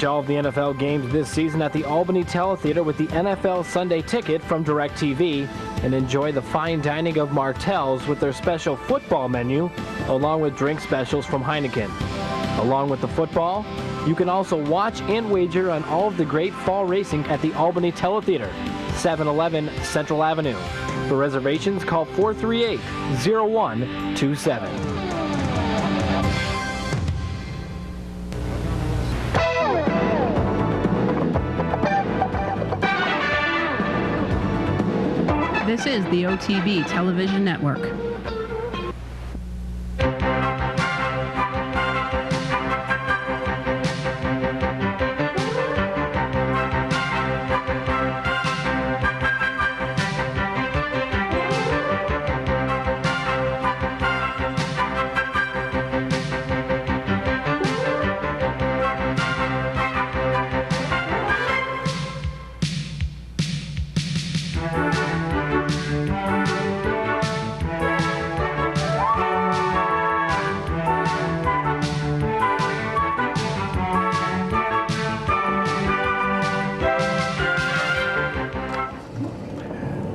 Watch all of the NFL games this season at the Albany Teletheater with the NFL Sunday Ticket from DirecTV and enjoy the fine dining of Martell's with their special football menu along with drink specials from Heineken. Along with the football, you can also watch and wager on all of the great fall racing at the Albany Teletheater, 711 Central Avenue. For reservations, call 438-0127. This is the OTB Television Network.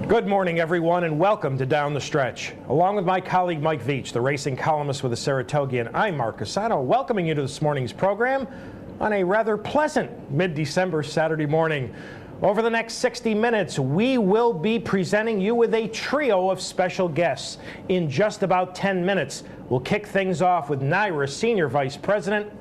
Good morning, everyone, and welcome to Down the Stretch. Along with my colleague Mike VIETCH, the racing columnist with the Saratogian, I'm Mark CUSANO, welcoming you to this morning's program on a rather pleasant mid-December Saturday morning. Over the next 60 minutes, we will be presenting you with a trio of special guests. In just about 10 minutes, we'll kick things off with NYRA Senior Vice President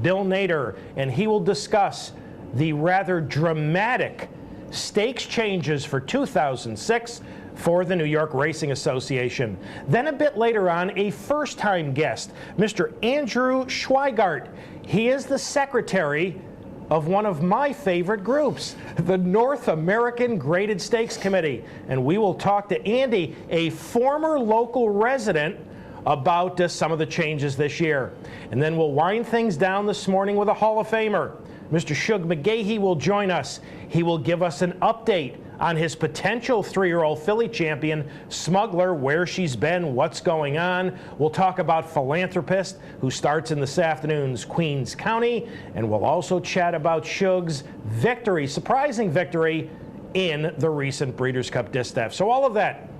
Bill Nader, and he will discuss the rather dramatic stakes changes for 2006 for the New York Racing Association. Then a bit later on, a first-time guest, Mr. Andrew Schweigart. He is the secretary of one of my favorite groups, the North American Graded Stakes Committee. And we will talk to Andy, a former local resident, about some of the changes this year. And then we'll wind things down this morning with a Hall of Famer. Mr. Shug McGahee will join us. He will give us an update on his potential 3-year-old filly champion, Smuggler, where she's been, what's going on. We'll talk about Philanthropist, who starts in this afternoon's Queens County, and we'll also chat about Shug's victory, surprising victory, in the recent Breeders' Cup Distaff. So all of that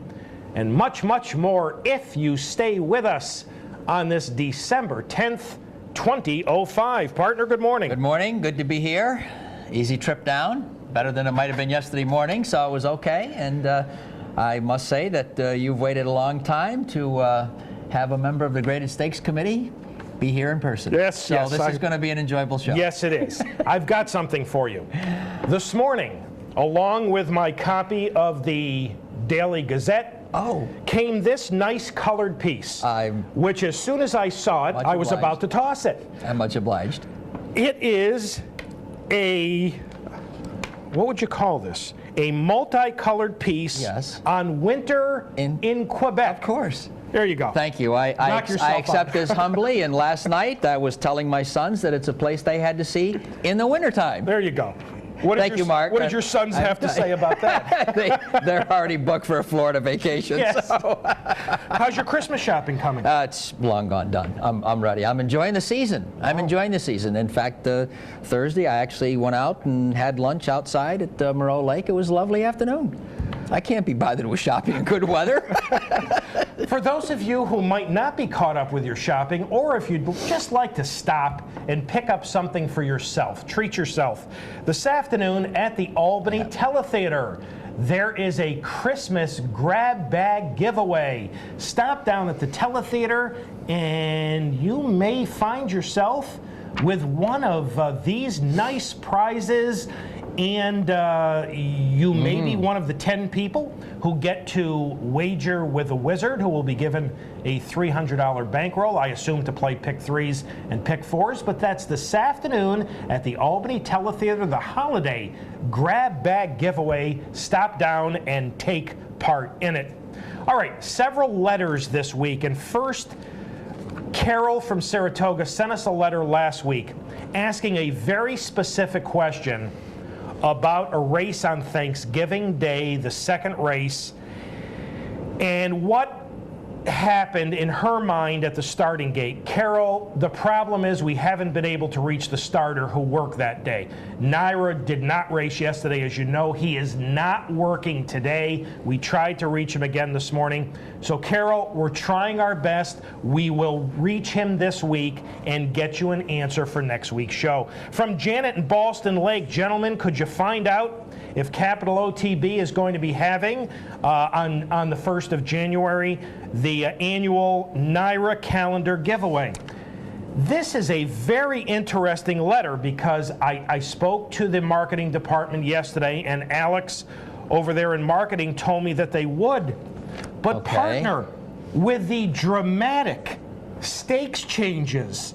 and much, much more if you stay with us on this December 10th, 2005. Partner, good morning. Good morning. Good to be here. Easy trip down. Better than it might have been yesterday morning, so it was okay. And I must say that you've waited a long time to have a member of the Graded Stakes Committee be here in person. Yes, so yes. this is going to be an enjoyable show. Yes, it is. I've got something for you. This morning, along with my copy of the Daily Gazette, came this nice colored piece, which as soon as I saw it, I was about to toss it. I'm much obliged. It is a, what would you call this? A multicolored piece on winter in Quebec. Of course. There you go. Thank you. I accept this humbly, and last night I was telling my sons that it's a place they had to see in the wintertime. There you go. Thank you, Mark. What did your sons have to say about that? They're already booked for a Florida vacation. Yes. So. How's your Christmas shopping coming? It's long gone done. I'm ready. I'm enjoying the season. I'm enjoying the season. In fact, Thursday I actually went out and had lunch outside at Moreau Lake. It was a lovely afternoon. I can't be bothered with shopping in good weather. For those of you who might not be caught up with your shopping, or if you'd just like to stop and pick up something for yourself, treat yourself, this afternoon at the Albany Teletheater, there is a Christmas grab bag giveaway. Stop down at the Teletheater and you may find yourself with one of these nice prizes. And you may be one of the 10 people who get to wager with a wizard, who will be given a $300 bankroll, I assume to play pick threes and pick fours. But that's this afternoon at the Albany Teletheater, the holiday grab bag giveaway. Stop down and take part in it. All right, several letters this week. And first, Carol from Saratoga sent us a letter last week asking a very specific question about a race on Thanksgiving Day, the second race, and what happened in her mind at the starting gate? Carol, the problem is we haven't been able to reach the starter who worked that day. Naira did not race yesterday, as you know. He is not working today. We tried to reach him again this morning. So, Carol, we're trying our best. We will reach him this week and get you an answer for next week's show. From Janet in Ballston Lake, gentlemen, could you find out if Capital OTB is going to be having on the 1st of January the annual Naira calendar giveaway? This is a very interesting letter because I spoke to the marketing department yesterday, and Alex over there in marketing told me that they would. But partner, with the dramatic stakes changes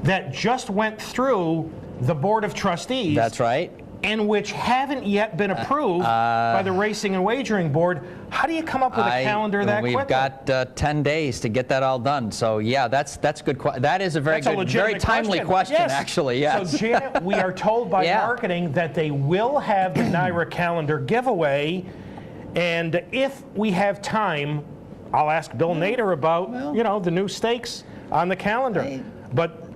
that just went through the Board of Trustees. That's right. And which haven't yet been approved by the Racing and Wagering Board. How do you come up with a calendar that quickly? We've got 10 days to get that all done. So yeah, that's good. That is a very timely question, yes. Actually. Yes. So Janet, we are told by marketing that they will have the Naira calendar giveaway, and if we have time, I'll ask Bill Nader about the new stakes on the calendar.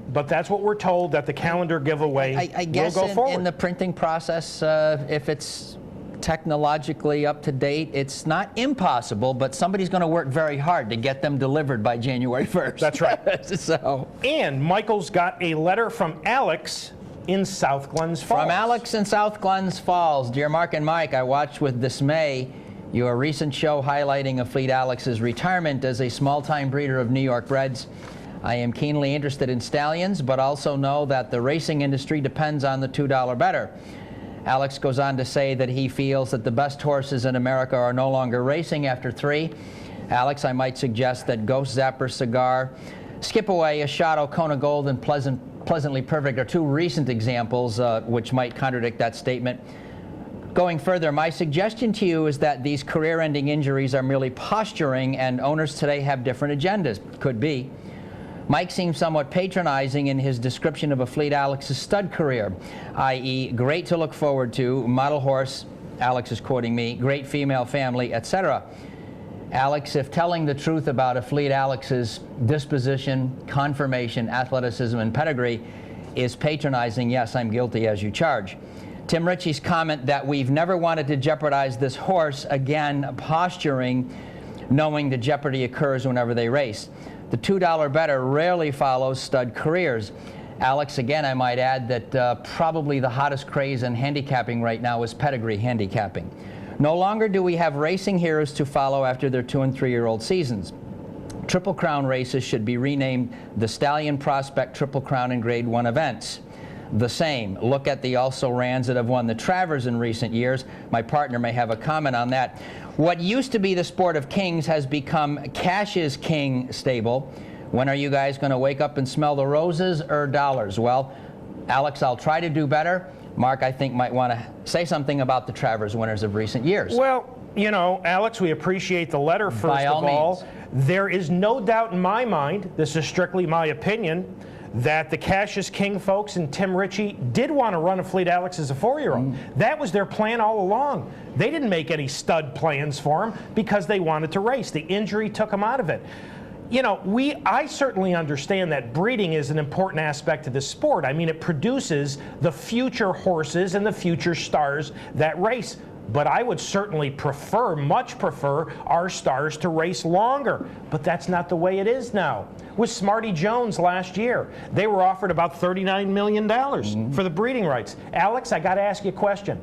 But that's what we're told, that the calendar giveaway I guess will go forward. In the printing process, if it's technologically up to date, it's not impossible, but somebody's going to work very hard to get them delivered by January 1st. That's right. And Michael's got a letter from Alex in South Glens Falls. From Alex in South Glens Falls. Dear Mark and Mike, I watched with dismay your recent show highlighting of Fleet Alex's retirement as a small-time breeder of New York breds. I am keenly interested in stallions, but also know that the racing industry depends on the $2 better. Alex goes on to say that he feels that the best horses in America are no longer racing after 3. Alex, I might suggest that Ghost Zapper Cigar, Skip Away, Ashado, Kona Gold, and Pleasantly Perfect are 2 recent examples which might contradict that statement. Going further, my suggestion to you is that these career-ending injuries are merely posturing, and owners today have different agendas. Could be. Mike seems somewhat patronizing in his description of a Fleet Alex's stud career, i.e. great to look forward to, model horse, Alex is quoting me, great female family, etc. Alex, if telling the truth about a Fleet Alex's disposition, conformation, athleticism, and pedigree is patronizing, yes, I'm guilty as you charge. Tim Ritchie's comment that we've never wanted to jeopardize this horse, again, posturing, knowing the jeopardy occurs whenever they race. The $2 better rarely follows stud careers. Alex, again, I might add that probably the hottest craze in handicapping right now is pedigree handicapping. No longer do we have racing heroes to follow after their 2- and 3-year-old seasons. Triple Crown races should be renamed the Stallion Prospect Triple Crown and Grade 1 events. The same. Look at the also-rans that have won the Travers in recent years. My partner may have a comment on that. What used to be the sport of kings has become Cash is King stable. When are you guys going to wake up and smell the roses or dollars? Well, Alex, I'll try to do better. Mark, I think, might want to say something about the Travers winners of recent years. Well, you know, Alex, we appreciate the letter, first of all. There is no doubt in my mind, this is strictly my opinion, that the Cash is King folks and Tim Ritchie did want to run a Fleet Alex as a 4-year-old. That was their plan all along. They didn't make any stud plans for him because they wanted to race. The injury took him out of it. You know, I certainly understand that breeding is an important aspect of this sport. I mean, it produces the future horses and the future stars that race. But I would certainly prefer, much prefer, our stars to race longer. But that's not the way it is now. With Smarty Jones last year, they were offered about $39 million for the breeding rights. Alex, I got to ask you a question.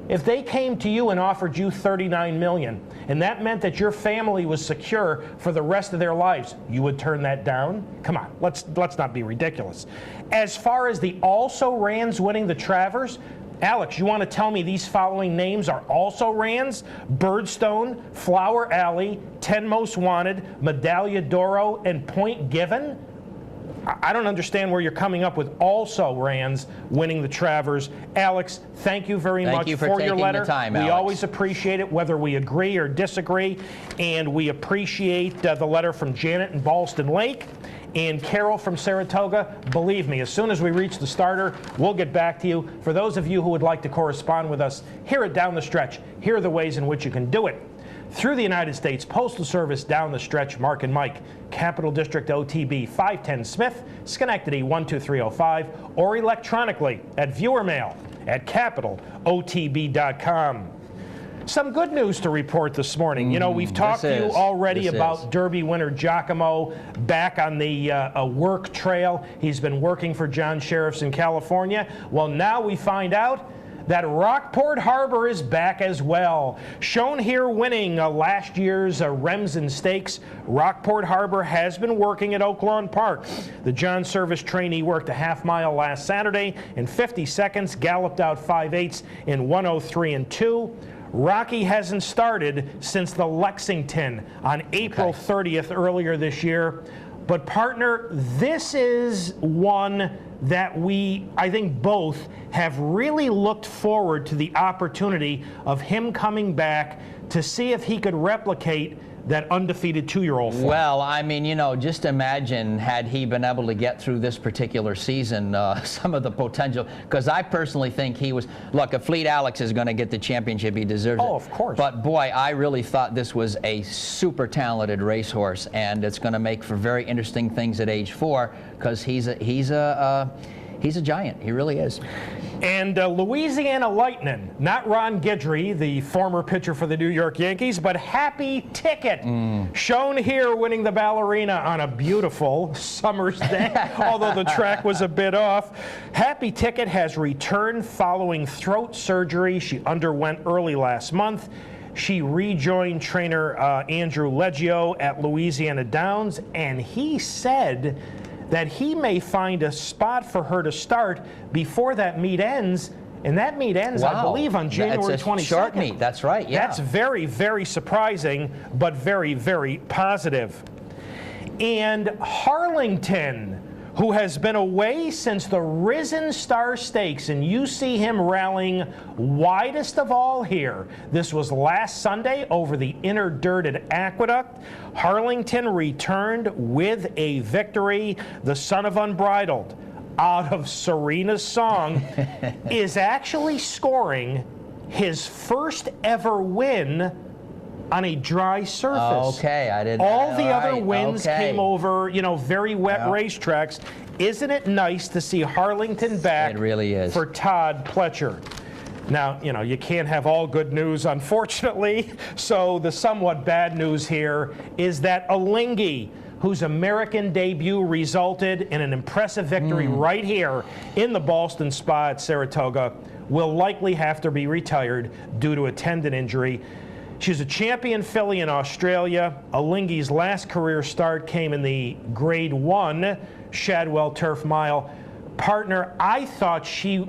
If they came to you and offered you $39 million, and that meant that your family was secure for the rest of their lives, you would turn that down? Come on, let's not be ridiculous. As far as the also-rans winning the Travers, Alex, you want to tell me these following names are also-rans? Birdstone, Flower Alley, 10 Most Wanted, Medaglia d'Oro, and Point Given? I don't understand where you're coming up with also-rans winning the Travers. Alex, thank you very much for your letter. We always appreciate it, whether we agree or disagree. And we appreciate the letter from Janet in Ballston Lake. And Carol from Saratoga. Believe me, as soon as we reach the starter, we'll get back to you. For those of you who would like to correspond with us here at Down the Stretch, here are the ways in which you can do it. through the United States Postal Service. Down the Stretch, Mark and Mike, Capital District OTB 510 Smith, Schenectady 12305, or electronically at viewermail@capitalotb.com. Some good news to report this morning. You know, we've talked to you already about Derby winner Giacomo back on the work trail. He's been working for John Sheriffs in California. Well, now we find out that Rockport Harbor is back as well. Shown here winning last year's Remsen Stakes, Rockport Harbor has been working at Oaklawn Park. The John Service trainee worked a half mile last Saturday in 50 seconds, galloped out 5/8 in 1:03 and 2. Rocky hasn't started since the Lexington on April 30th earlier this year. But partner, this is one that I think both have really looked forward to the opportunity of him coming back to see if he could replicate that undefeated 2-year-old form. Well, I mean, you know, just imagine had he been able to get through this particular season, some of the potential, because I personally think he was, look, if Fleet Alex is going to get the championship, he deserves it. Oh, of course. But boy, I really thought this was a super talented racehorse, and it's going to make for very interesting things at age 4, because he's a giant. He really is. And Louisiana Lightning, not Ron Guidry, the former pitcher for the New York Yankees, but Happy Ticket, shown here winning the Ballerina on a beautiful summer's day, although the track was a bit off. Happy Ticket has returned following throat surgery she underwent early last month. She rejoined trainer Andrew Leggio at Louisiana Downs, and he said that he may find a spot for her to start before that meet ends. And that meet ends, I believe, on January 22nd. Short meet, that's right, yeah. That's very, very surprising, but very, very positive. And Harlington, who has been away since the Risen Star Stakes, and you see him rallying widest of all here. This was last Sunday over the inner dirt at Aqueduct. Harlington returned with a victory. The son of Unbridled, out of Serena's song, is actually scoring his first ever win on a dry surface. Okay, I didn't. All the other wins came over, you know, very wet racetracks. Isn't it nice to see Harlington back? It really is. For Todd Pletcher. Now, you know, you can't have all good news, unfortunately. So the somewhat bad news here is that Alinghi, whose American debut resulted in an impressive victory right here in the Ballston Spa at Saratoga, will likely have to be retired due to a tendon injury. She's a champion filly in Australia. Alinghi's last career start came in the Grade 1 Shadwell Turf Mile. Partner, I thought she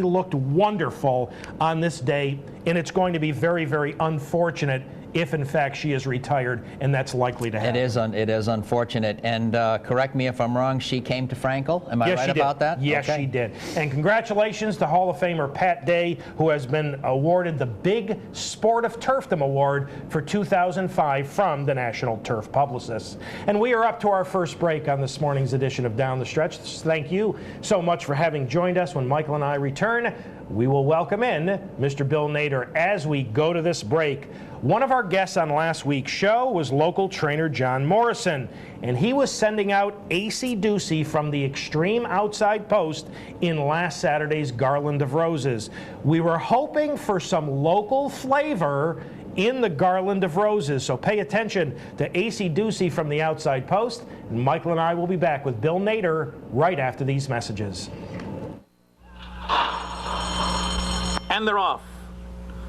looked wonderful on this day, and it's going to be very, very unfortunate if in fact she is retired, and that's likely to happen. It is unfortunate, and correct me if I'm wrong, she came to Frankel. Am I right about that? Yes, she did. And congratulations to Hall of Famer Pat Day, who has been awarded the Big Sport of Turfdom Award for 2005 from the National Turf Publicists. And we are up to our first break on this morning's edition of Down the Stretch. Thank you so much for having joined us. When Michael and I return, we will welcome in Mr. Bill Nader as we go to this break. One of our guests on last week's show was local trainer John Morrison, and he was sending out AC Ducey from the Extreme Outside Post in last Saturday's Garland of Roses. We were hoping for some local flavor in the Garland of Roses, so pay attention to AC Ducey from the Outside Post, and Michael and I will be back with Bill Nader right after these messages. And they're off.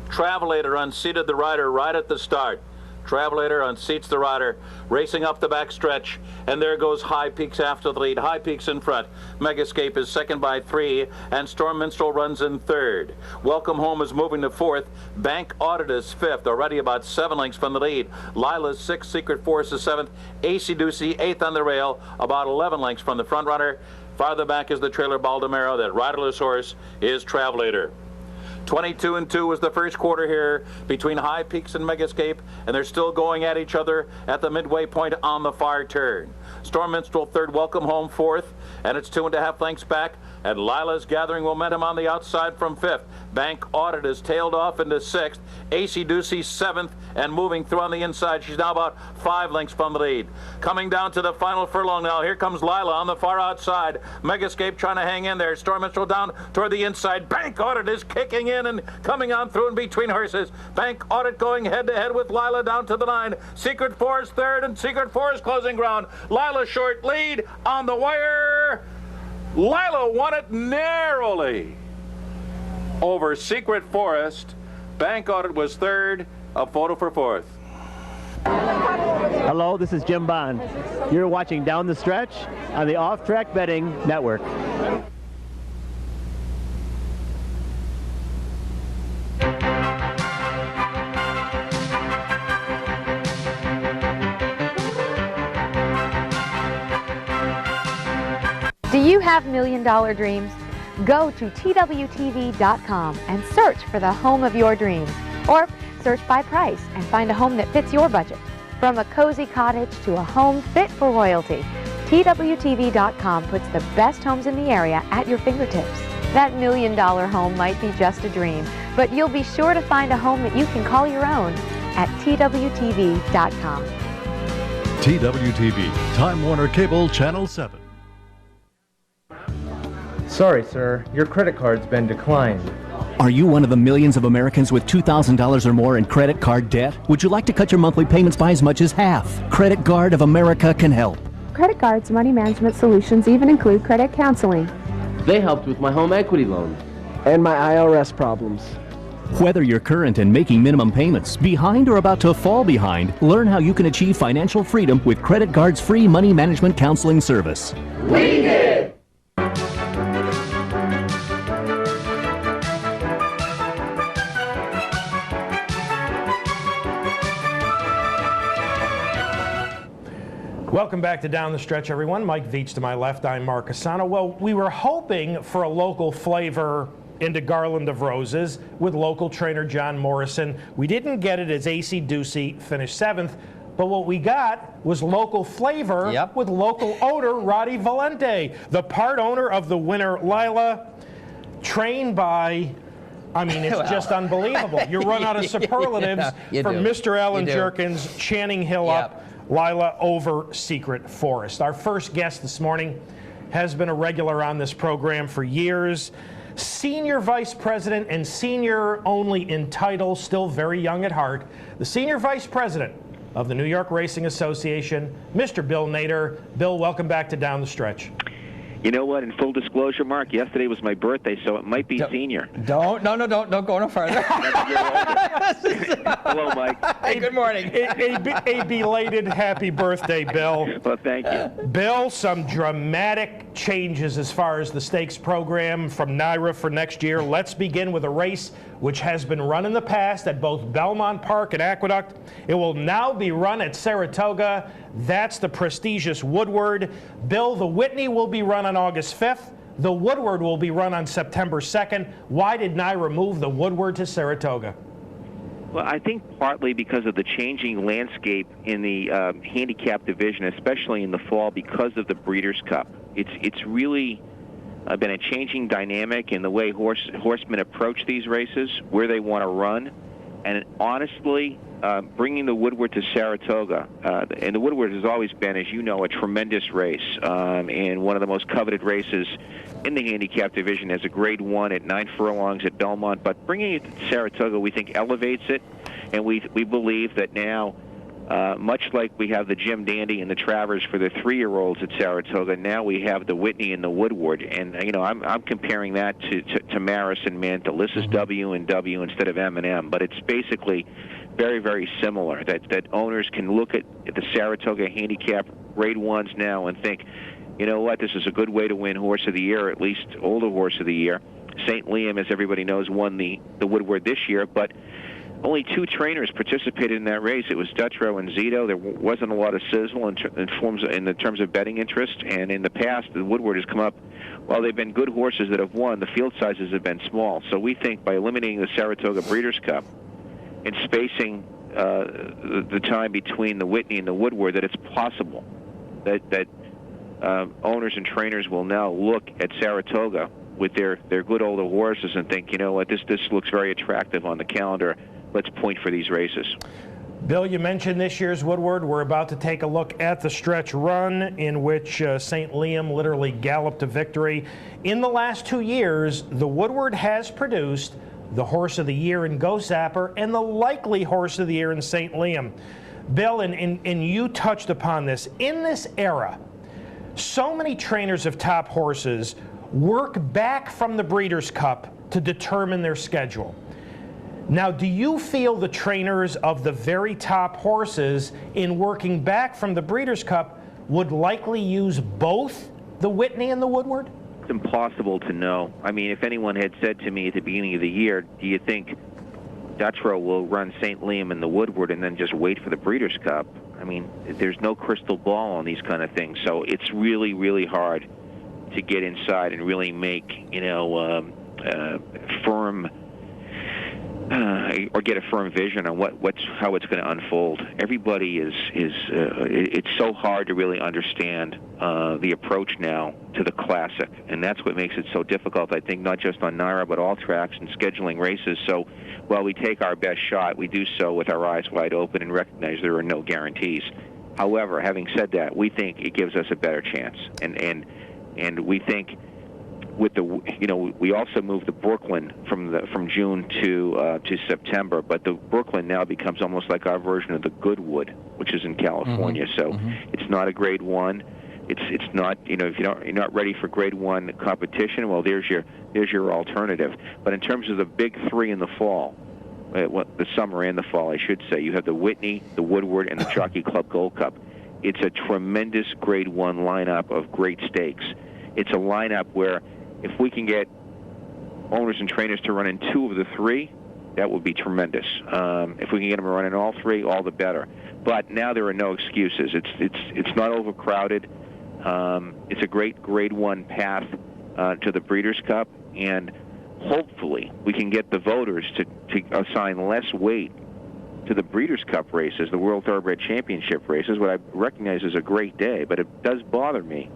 Travelator unseated the rider right at the start. Travelator unseats the rider, racing up the back stretch, and there goes High Peaks after the lead. High Peaks in front. Megascape is second by 3, and Storm Minstrel runs in third. Welcome Home is moving to 4th. Bank Audit is 5th, already about 7 lengths from the lead. Lila's 6th, Secret Force is 7th. AC Ducey 8th on the rail, about 11 lengths from the front runner. Farther back is the trailer Baldomero. That riderless horse is Travelator. 22-2 was the first quarter here between High Peaks and Megascape, and they're still going at each other at the midway point on the far turn. Storm Minstrel third, Welcome Home fourth, and it's 2.5 lengths back, and Lila's gathering momentum on the outside from fifth. Bank Audit is tailed off into sixth. AC Ducey seventh and moving through on the inside. She's now about 5 lengths from the lead. Coming down to the final furlong now. Here comes Lila on the far outside. Megascape trying to hang in there. Storm Minstrel down toward the inside. Bank Audit is kicking in and coming on through in between horses. Bank Audit going head to head with Lila down to the line. Secret Forest third and Secret Forest closing ground. Lila short lead on the wire. Lila won it narrowly over Secret Forest. Bank Audit was third. A photo for fourth. Hello, this is Jim Bond. You're watching Down the Stretch on the Off-Track Betting Network. Do you have million-dollar dreams? Go to TWTV.com and search for the home of your dreams. Or search by price and find a home that fits your budget. From a cozy cottage to a home fit for royalty, TWTV.com puts the best homes in the area at your fingertips. That million-dollar home might be just a dream, but you'll be sure to find a home that you can call your own at TWTV.com. TWTV, Time Warner Cable Channel 7. Sorry, sir. Your credit card's been declined. Are you one of the millions of Americans with $2,000 or more in credit card debt? Would you like to cut your monthly payments by as much as half? Credit Guard of America can help. Credit Guard's money management solutions even include credit counseling. They helped with my home equity loan. And my IRS problems. Whether you're current and making minimum payments, behind or about to fall behind, learn how you can achieve financial freedom with Credit Guard's free money management counseling service. We did! Welcome back to Down the Stretch, everyone. Mike VIETCH to my left. I'm Mark CUSANO. Well, we were hoping for a local flavor into Garland of Roses with local trainer John Morrison. We didn't get it as AC Ducey finished 7th, but what we got was local flavor with local owner Roddy Valente, the part owner of the winner Lila, trained by, I mean, it's just unbelievable. You run out of superlatives from Mr. Alan Jerkins, Channing Hill up, Lila over Secret Forest. Our first guest this morning has been a regular on this program for years. Senior Vice President and senior only in title, still very young at heart, the Senior Vice President of the New York Racing Association, Mr. Bill Nader. Bill, welcome back to Down the Stretch. You know what? In full disclosure, Mark, yesterday was my birthday, so it might be senior. Don't go no further. Hello, Mike. Hey, good morning. A belated happy birthday, Bill. Well, thank you. Bill, some dramatic changes as far as the stakes program from NADER for next year. Let's begin with a race which has been run in the past at both Belmont Park and Aqueduct. It will now be run at Saratoga. That's the prestigious Woodward. Bill, the Whitney will be run on August 5th. The Woodward will be run on September 2nd. Why did NADER move the Woodward to Saratoga? Well, I think partly because of the changing landscape in the handicap division, especially in the fall because of the Breeders' Cup. It's really been a changing dynamic in the way horsemen approach these races, where they want to run, and honestly, bringing the Woodward to Saratoga, and the Woodward has always been, as you know, a tremendous race, and one of the most coveted races in the handicap division as a Grade 1 at 9 furlongs at Belmont. But bringing it to Saratoga, we think, elevates it, and we believe that now, much like we have the Jim Dandy and the Travers for the 3-year-olds at Saratoga, now we have the Whitney and the Woodward. And you know, I'm comparing that to Maris and Mantle. This is W and W instead of M&M, but it's basically very, very similar. That owners can look at the Saratoga handicap Grade 1s now and think, you know what, this is a good way to win Horse of the Year, at least Older Horse of the Year. St. Liam, as everybody knows, won the Woodward this year, but only 2 trainers participated in that race. It was Dutrow and Zito. There wasn't a lot of sizzle in terms of betting interest. And in the past, the Woodward has come up. While they've been good horses that have won, the field sizes have been small. So we think by eliminating the Saratoga Breeders' Cup and spacing the time between the Whitney and the Woodward, that it's possible that owners and trainers will now look at Saratoga with their good older horses and think, you know what, this looks very attractive on the calendar. Let's point for these races. Bill, you mentioned this year's Woodward. We're about to take a look at the stretch run in which St. Liam literally galloped to victory. In the last 2 years, the Woodward has produced the Horse of the Year in Go Zapper and the likely Horse of the Year in St. Liam. Bill, and you touched upon this. In this era, so many trainers of top horses work back from the Breeders' Cup to determine their schedule. Now, do you feel the trainers of the very top horses, in working back from the Breeders' Cup, would likely use both the Whitney and the Woodward? It's impossible to know. I mean, if anyone had said to me at the beginning of the year, do you think Dutrow will run St. Liam and the Woodward and then just wait for the Breeders' Cup? I mean, there's no crystal ball on these kind of things, so it's really, really hard to get inside and really make, firm or get a firm vision on how it's going to unfold. Everybody it's so hard to really understand the approach now to the Classic, and that's what makes it so difficult, I think, not just on NYRA, but all tracks and scheduling races. So while we take our best shot, we do so with our eyes wide open and recognize there are no guarantees. However, having said that, we think it gives us a better chance, and we think with we also moved the Brooklyn from June to September, but the Brooklyn now becomes almost like our version of the Goodwood, which is in California. Mm-hmm. So Mm-hmm. it's not a Grade 1. It's not, if you're not ready for Grade 1 competition, well, there's your alternative. But in terms of the big 3 in the fall, the summer and the fall, I should say, you have the Whitney, the Woodward, and the Jockey Club Gold Cup. It's a tremendous Grade 1 lineup of great stakes. It's a lineup where if we can get owners and trainers to run in 2 of the 3, that would be tremendous. If we can get them to run in all 3, all the better. But now there are no excuses. It's not overcrowded. It's a great Grade 1 path to the Breeders' Cup, and hopefully we can get the voters to assign less weight to the Breeders' Cup races, the World Thoroughbred Championship races, what I recognize is a great day, but it does bother me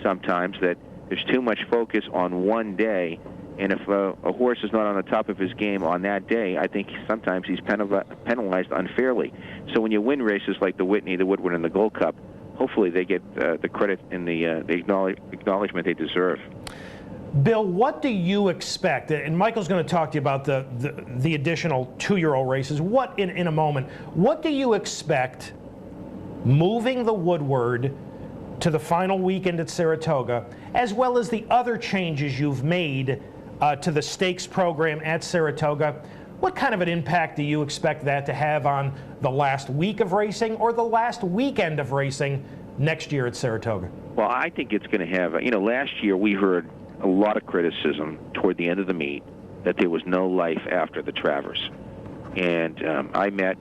sometimes that there's too much focus on one day, and if a horse is not on the top of his game on that day, I think sometimes he's penalized unfairly. So when you win races like the Whitney, the Woodward, and the Gold Cup, hopefully they get the credit and the acknowledgement they deserve. Bill, what do you expect? And Michael's going to talk to you about the additional 2-year-old races. In a moment, what do you expect moving the Woodward to the final weekend at Saratoga, as well as the other changes you've made to the stakes program at Saratoga? What kind of an impact do you expect that to have on the last week of racing or the last weekend of racing next year at Saratoga? Well, I think it's going to have, last year we heard a lot of criticism toward the end of the meet that there was no life after the Travers. And I met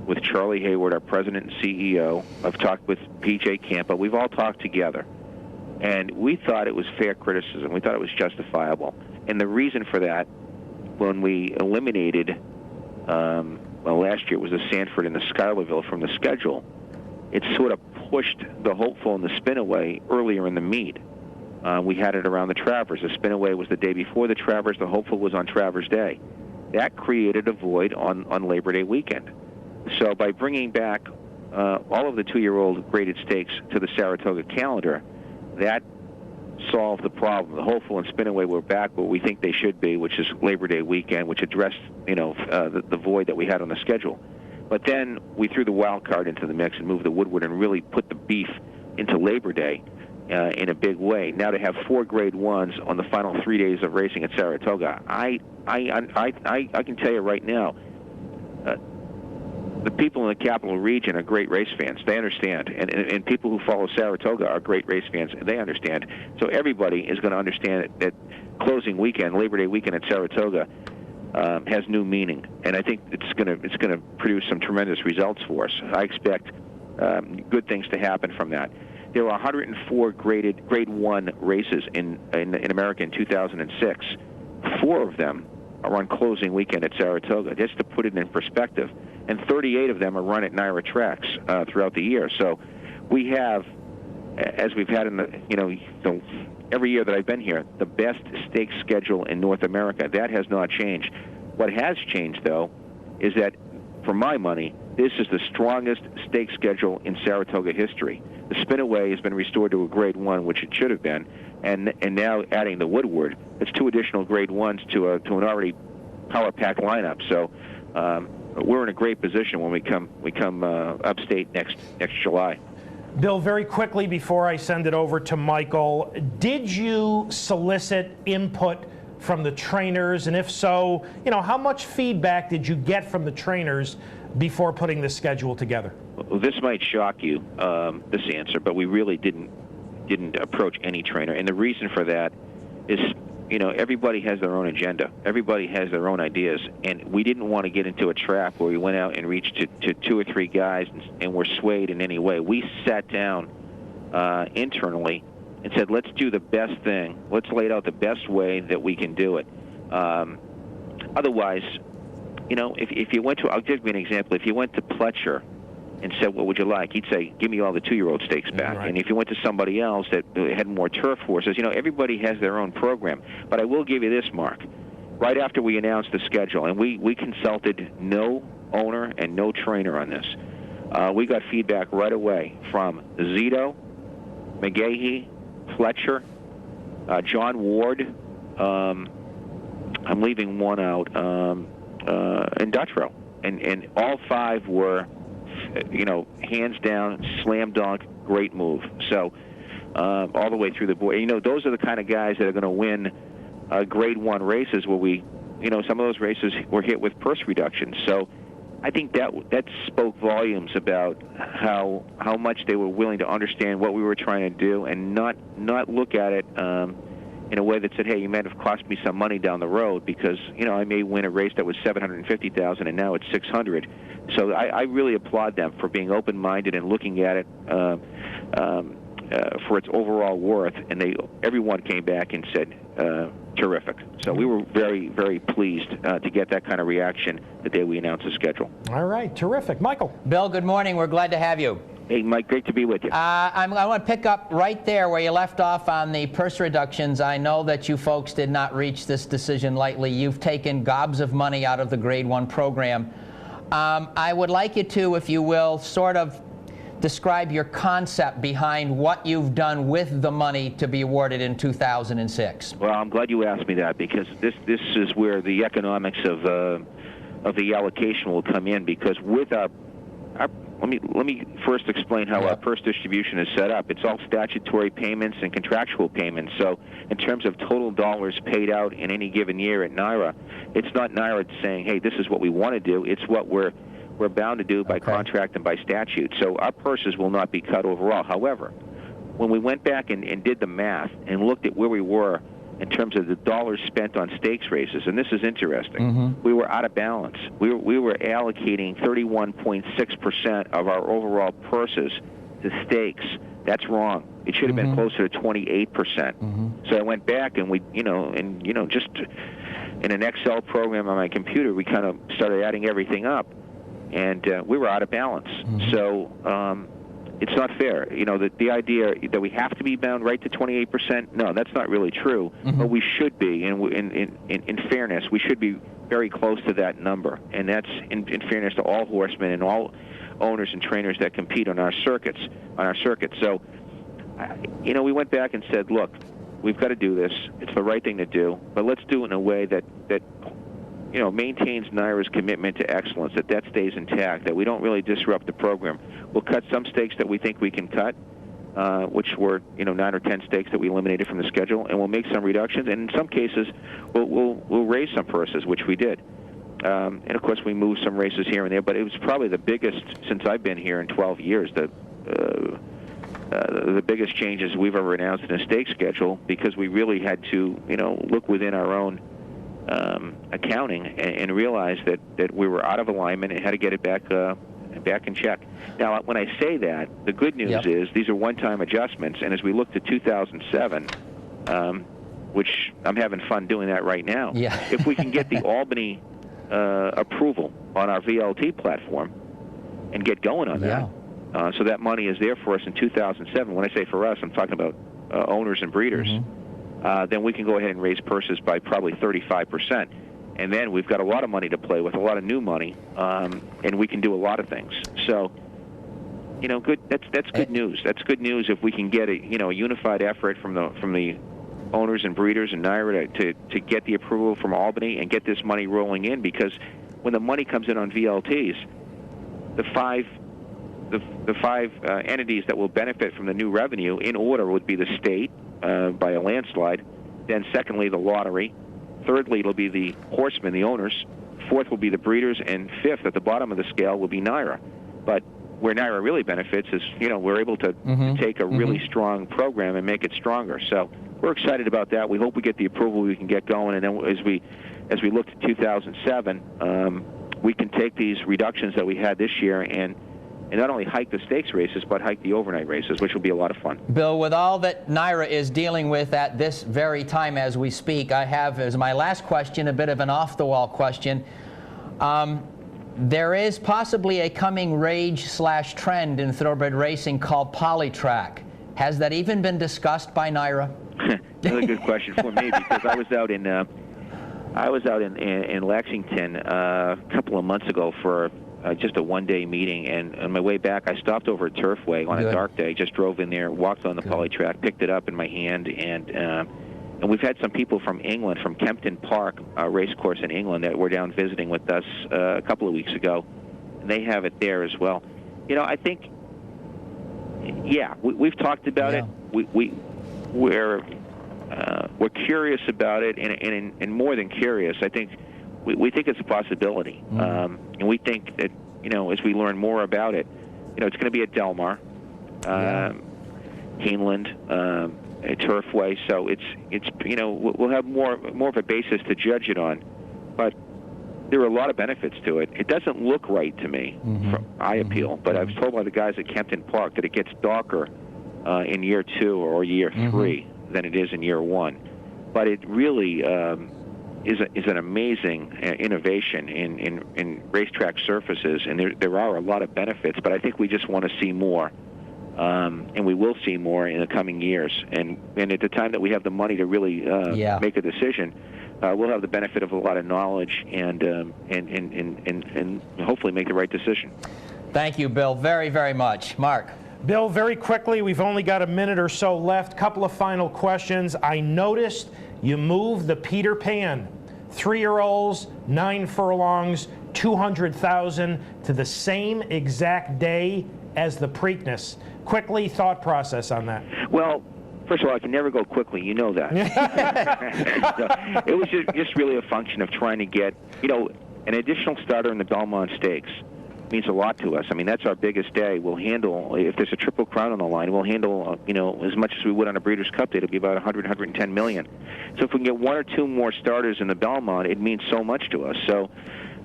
with Charlie Hayward, our president and CEO. I've talked with P.J. Campa. We've all talked together. And we thought it was fair criticism. We thought it was justifiable. And the reason for that, when we eliminated, last year it was the Sanford and the Schuylerville from the schedule, it sort of pushed the Hopeful and the Spinaway earlier in the meet. We had it around the Travers. The Spinaway was the day before the Travers. The Hopeful was on Travers Day. That created a void on Labor Day weekend. So by bringing back all of the 2-year-old graded stakes to the Saratoga calendar, that solved the problem. The Hopeful and Spinaway were back where we think they should be, which is Labor Day weekend, which addressed the void that we had on the schedule. But then we threw the wild card into the mix and moved the Woodward and really put the beef into Labor Day in a big way. Now to have 4 Grade 1s on the final 3 days of racing at Saratoga, I can tell you right now, the people in the Capital Region are great race fans. They understand. And people who follow Saratoga are great race fans. They understand. So everybody is going to understand that closing weekend, Labor Day weekend at Saratoga, has new meaning, and I think it's going to produce some tremendous results for us. I expect good things to happen from that. There were 104 Grade 1 races in America in 2006. 4 of them are on closing weekend at Saratoga, just to put it in perspective, and 38 of them are run at NADER tracks throughout the year. So we have, as we've had in every year that I've been here, the best stakes schedule in North America. That has not changed. What has changed, though, is that, for my money, this is the strongest stakes schedule in Saratoga history. The Spinaway has been restored to a Grade 1, which it should have been, and now adding the Woodward, it's 2 additional Grade 1s to an already power-packed lineup. So we're in a great position when we come upstate next July. Bill, very quickly before I send it over to Michael, did you solicit input from the trainers? And if so, how much feedback did you get from the trainers before putting the schedule together? Well, this might shock you, this answer, but we really didn't approach any trainer. And the reason for that is, everybody has their own agenda. Everybody has their own ideas. And we didn't want to get into a trap where we went out and reached to 2 or 3 guys and were swayed in any way. We sat down internally and said, let's do the best thing. Let's lay it out the best way that we can do it. Otherwise, if you went to, I'll give you an example. If you went to Pletcher and said, what would you like? He'd say, give me all the 2-year-old stakes back. Right. And if you went to somebody else that had more turf horses, everybody has their own program. But I will give you this, Mark. Right after we announced the schedule, and we consulted no owner and no trainer on this, we got feedback right away from Zito, McGahee, Fletcher, John Ward, I'm leaving one out, and Dutrow. And all 5 were, hands down, slam dunk, great move. So all the way through the board. Those are the kind of guys that are going to win Grade 1 races where we, some of those races were hit with purse reductions. So I think that spoke volumes about how much they were willing to understand what we were trying to do and not look at it in a way that said, hey, you might have cost me some money down the road because, I may win a race that was $750,000 and now it's $600,000. So I really applaud them for being open-minded and looking at it for its overall worth. And everyone came back and said, terrific. So we were very, very pleased to get that kind of reaction the day we announced the schedule. All right, terrific. Michael. Bill, good morning. We're glad to have you. Hey, Mike, great to be with you. I want to pick up right there where you left off on the purse reductions. I know that you folks did not reach this decision lightly. You've taken gobs of money out of the Grade 1 program. I would like you to, if you will, sort of describe your concept behind what you've done with the money to be awarded in 2006. Well, I'm glad you asked me that because this is where the economics of the allocation will come in, because with our let me first explain how our purse distribution is set up. It's all statutory payments and contractual payments. So in terms of total dollars paid out in any given year at NYRA, it's not NYRA saying, hey, this is what we want to do. It's what we're bound to do by contract and by statute. So our purses will not be cut overall. However, when we went back and did the math and looked at where we were in terms of the dollars spent on stakes races, and this is interesting, we were out of balance. We were allocating 31.6% of our overall purses to stakes. That's wrong. It should have been closer to 28%. So I went back and just in an Excel program on my computer, we kind of started adding everything up, and we were out of balance. So it's not fair. The idea that we have to be bound right to 28%, no, that's not really true. But we should be, and in fairness, we should be very close to that number. And that's in fairness to all horsemen and all owners and trainers that compete on our circuits. So, we went back and said, look, we've got to do this. It's the right thing to do, but let's do it in a way that maintains NYRA's commitment to excellence, that stays intact, that we don't really disrupt the program. We'll cut some stakes that we think we can cut, which were 9 or 10 stakes that we eliminated from the schedule, and we'll make some reductions. And in some cases, we'll raise some purses, which we did. And of course, we moved some races here and there, but it was probably the biggest since I've been here in 12 years. The biggest changes we've ever announced in a stake schedule, because we really had to, look within our own accounting and realized that we were out of alignment and had to get it back in check. Now, when I say that, the good news is these are one-time adjustments, and as we look to 2007, which I'm having fun doing that right now, if we can get the Albany approval on our VLT platform and get going on that, so that money is there for us in 2007. When I say for us, I'm talking about owners and breeders. Then we can go ahead and raise purses by probably 35%. And then we've got a lot of money to play with, a lot of new money, and we can do a lot of things. So, good. That's good news. That's good news if we can get a unified effort from the owners and breeders and NADER to get the approval from Albany and get this money rolling in. Because when the money comes in on VLTs, the five entities that will benefit from the new revenue in order would be the state by a landslide. Then secondly, the lottery. Thirdly, it'll be the horsemen, the owners. Fourth will be the breeders, and fifth, at the bottom of the scale, will be NADER. But where NADER really benefits is, we're able to take a really strong program and make it stronger. So we're excited about that. We hope we get the approval, we can get going, and then as we look to 2007, we can take these reductions that we had this year and not only hike the stakes races, but hike the overnight races, which will be a lot of fun. Bill, with all that NADER is dealing with at this very time as we speak, I have, as my last question, a bit of an off-the-wall question. There is possibly a coming rage/trend in thoroughbred racing called polytrack. Has that even been discussed by NADER? Another good question for me, because I was out in Lexington a couple of months ago for just a one-day meeting, and on my way back, I stopped over at Turfway on a dark day, just drove in there, walked on the polytrack, picked it up in my hand, and we've had some people from England, from Kempton Park, a race course in England, that were down visiting with us a couple of weeks ago, and they have it there as well. I think, we've talked about it. We're curious about it, and more than curious, I think we think it's a possibility, and we think that as we learn more about it, it's going to be at Del Mar, Keeneland, Turfway. So it's we'll have more of a basis to judge it on, but there are a lot of benefits to it. It doesn't look right to me from eye appeal, but I was told by the guys at Kempton Park that it gets darker in year 2 or year 3 than it is in year 1. But it really is an amazing innovation in racetrack surfaces, and there are a lot of benefits, but I think we just want to see more, and we will see more in the coming years. And at the time that we have the money to really make a decision, we'll have the benefit of a lot of knowledge and hopefully make the right decision. Thank you, Bill, very, very much. Mark. Bill, very quickly, we've only got a minute or so left. Couple of final questions. I noticed you moved the Peter Pan 3-year-olds, 9 furlongs, 200,000 to the same exact day as the Preakness. Quickly, thought process on that. Well, first of all, I can never go quickly. You know that. So, it was just really a function of trying to get, an additional starter in the Belmont Stakes. Means a lot to us. I mean, that's our biggest day. We'll handle, if there's a Triple Crown on the line, we'll handle, as much as we would on a Breeders' Cup Day. It'll be about 110 million. So if we can get 1 or 2 more starters in the Belmont, it means so much to us. So,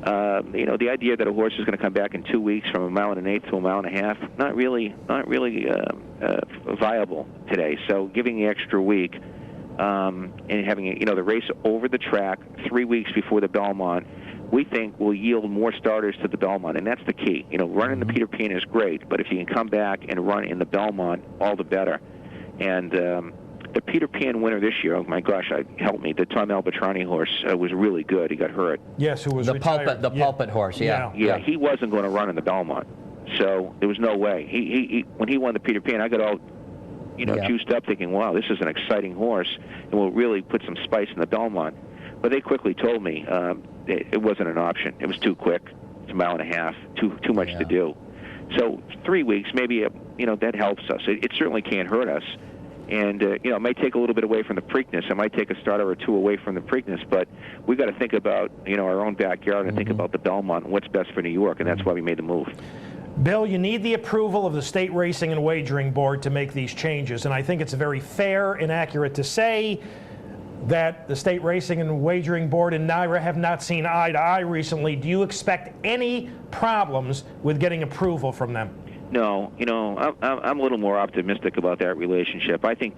the idea that a horse is going to come back in 2 weeks from 1 1/8 to 1 1/2 not really viable today. So giving the extra week and having, the race over the track 3 weeks before the Belmont, we think will yield more starters to the Belmont, and that's the key. Running the Peter Pan is great, but if you can come back and run in the Belmont, all the better. And the Peter Pan winner this year, oh my gosh, help me, the Tom Albatrani horse was really good. He got hurt. Yes, who was the retired. pulpit horse, Yeah, he wasn't going to run in the Belmont, so there was no way. He when he won the Peter Pan, I got all juiced up thinking, wow, this is an exciting horse, and will really put some spice in the Belmont. But they quickly told me it wasn't an option. It was too quick. It's 1 1/2, too much to do. So 3 weeks, maybe that helps us. It certainly can't hurt us. And it may take a little bit away from the Preakness. It might take a starter or 2 away from the Preakness. But we've got to think about our own backyard and think about the Belmont and what's best for New York. And that's why we made the move. Bill, you need the approval of the State Racing and Wagering Board to make these changes. And I think it's very fair and accurate to say that the State Racing and Wagering Board and NADER have not seen eye to eye recently. Do you expect any problems with getting approval from them? No, I'm a little more optimistic about that relationship. I think,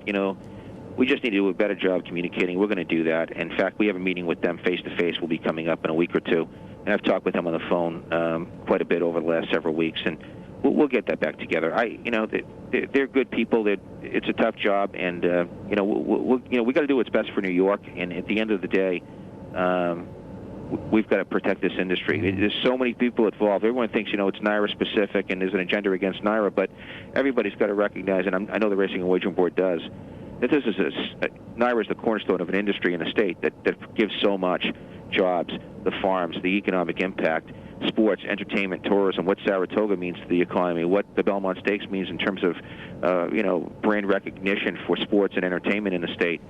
we just need to do a better job communicating. We're going to do that. In fact, we have a meeting with them face-to-face. Will be coming up in a week or two. And I've talked with them on the phone quite a bit over the last several weeks, and we'll get that back together. They're good people. It's a tough job, and we got to do what's best for New York. And at the end of the day, we've got to protect this industry. There's so many people involved. Everyone thinks it's NYRA specific and there's an agenda against NYRA, but everybody's got to recognize, and I know the Racing and Wagering Board does, that this is NYRA is the cornerstone of an industry in a state that gives so much: jobs, the farms, the economic impact, sports, entertainment, tourism, what Saratoga means to the economy, what the Belmont Stakes means in terms of brand recognition for sports and entertainment in the state.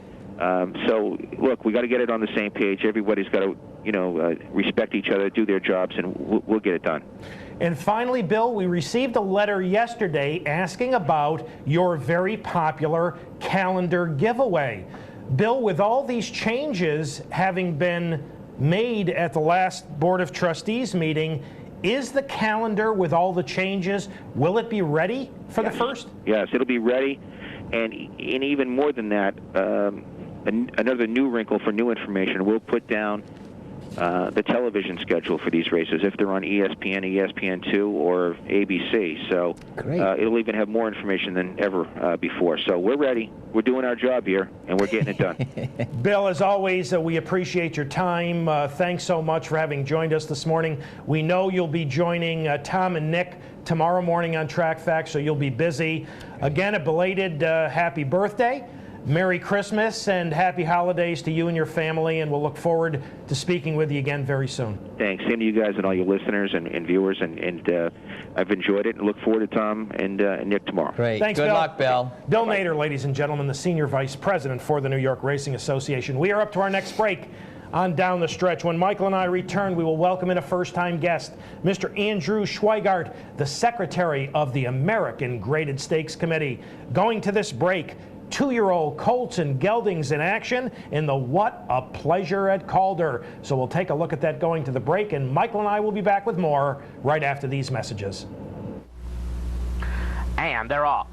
So look, we got to get it on the same page. Everybody's got to respect each other, do their jobs, and we'll get it done. And finally, Bill, we received a letter yesterday asking about your very popular calendar giveaway. Bill, with all these changes having been made at the last Board of Trustees meeting, is the calendar with all the changes, will it be ready for the first? Yes, it'll be ready. And even more than that, another new wrinkle for new information, we'll put down the television schedule for these races, if they're on ESPN, ESPN2, or ABC. So it'll even have more information than ever before. So we're ready. We're doing our job here, and we're getting it done. Bill, as always, we appreciate your time. Thanks so much for having joined us this morning. We know you'll be joining Tom and Nick tomorrow morning on Track Facts, so you'll be busy. Again, a belated happy birthday. Merry Christmas and happy holidays to you and your family, and we'll look forward to speaking with you again very soon. Thanks. Same to you guys and all your listeners and viewers, and I've enjoyed it and look forward to Tom and Nick tomorrow. Great. Thanks, Good Bill. luck, Bill. Bill Nader, ladies and gentlemen, the Senior Vice President for the New York Racing Association. We are up to our next break on Down the Stretch. When Michael and I return, we will welcome in a first-time guest, Mr. Andrew Schweigart, the Secretary of the American Graded Stakes Committee. Going to this break, 2-year-old Colts and Geldings in action in the What a Pleasure at Calder. So we'll take a look at that going to the break, and Michael and I will be back with more right after these messages. And they're off.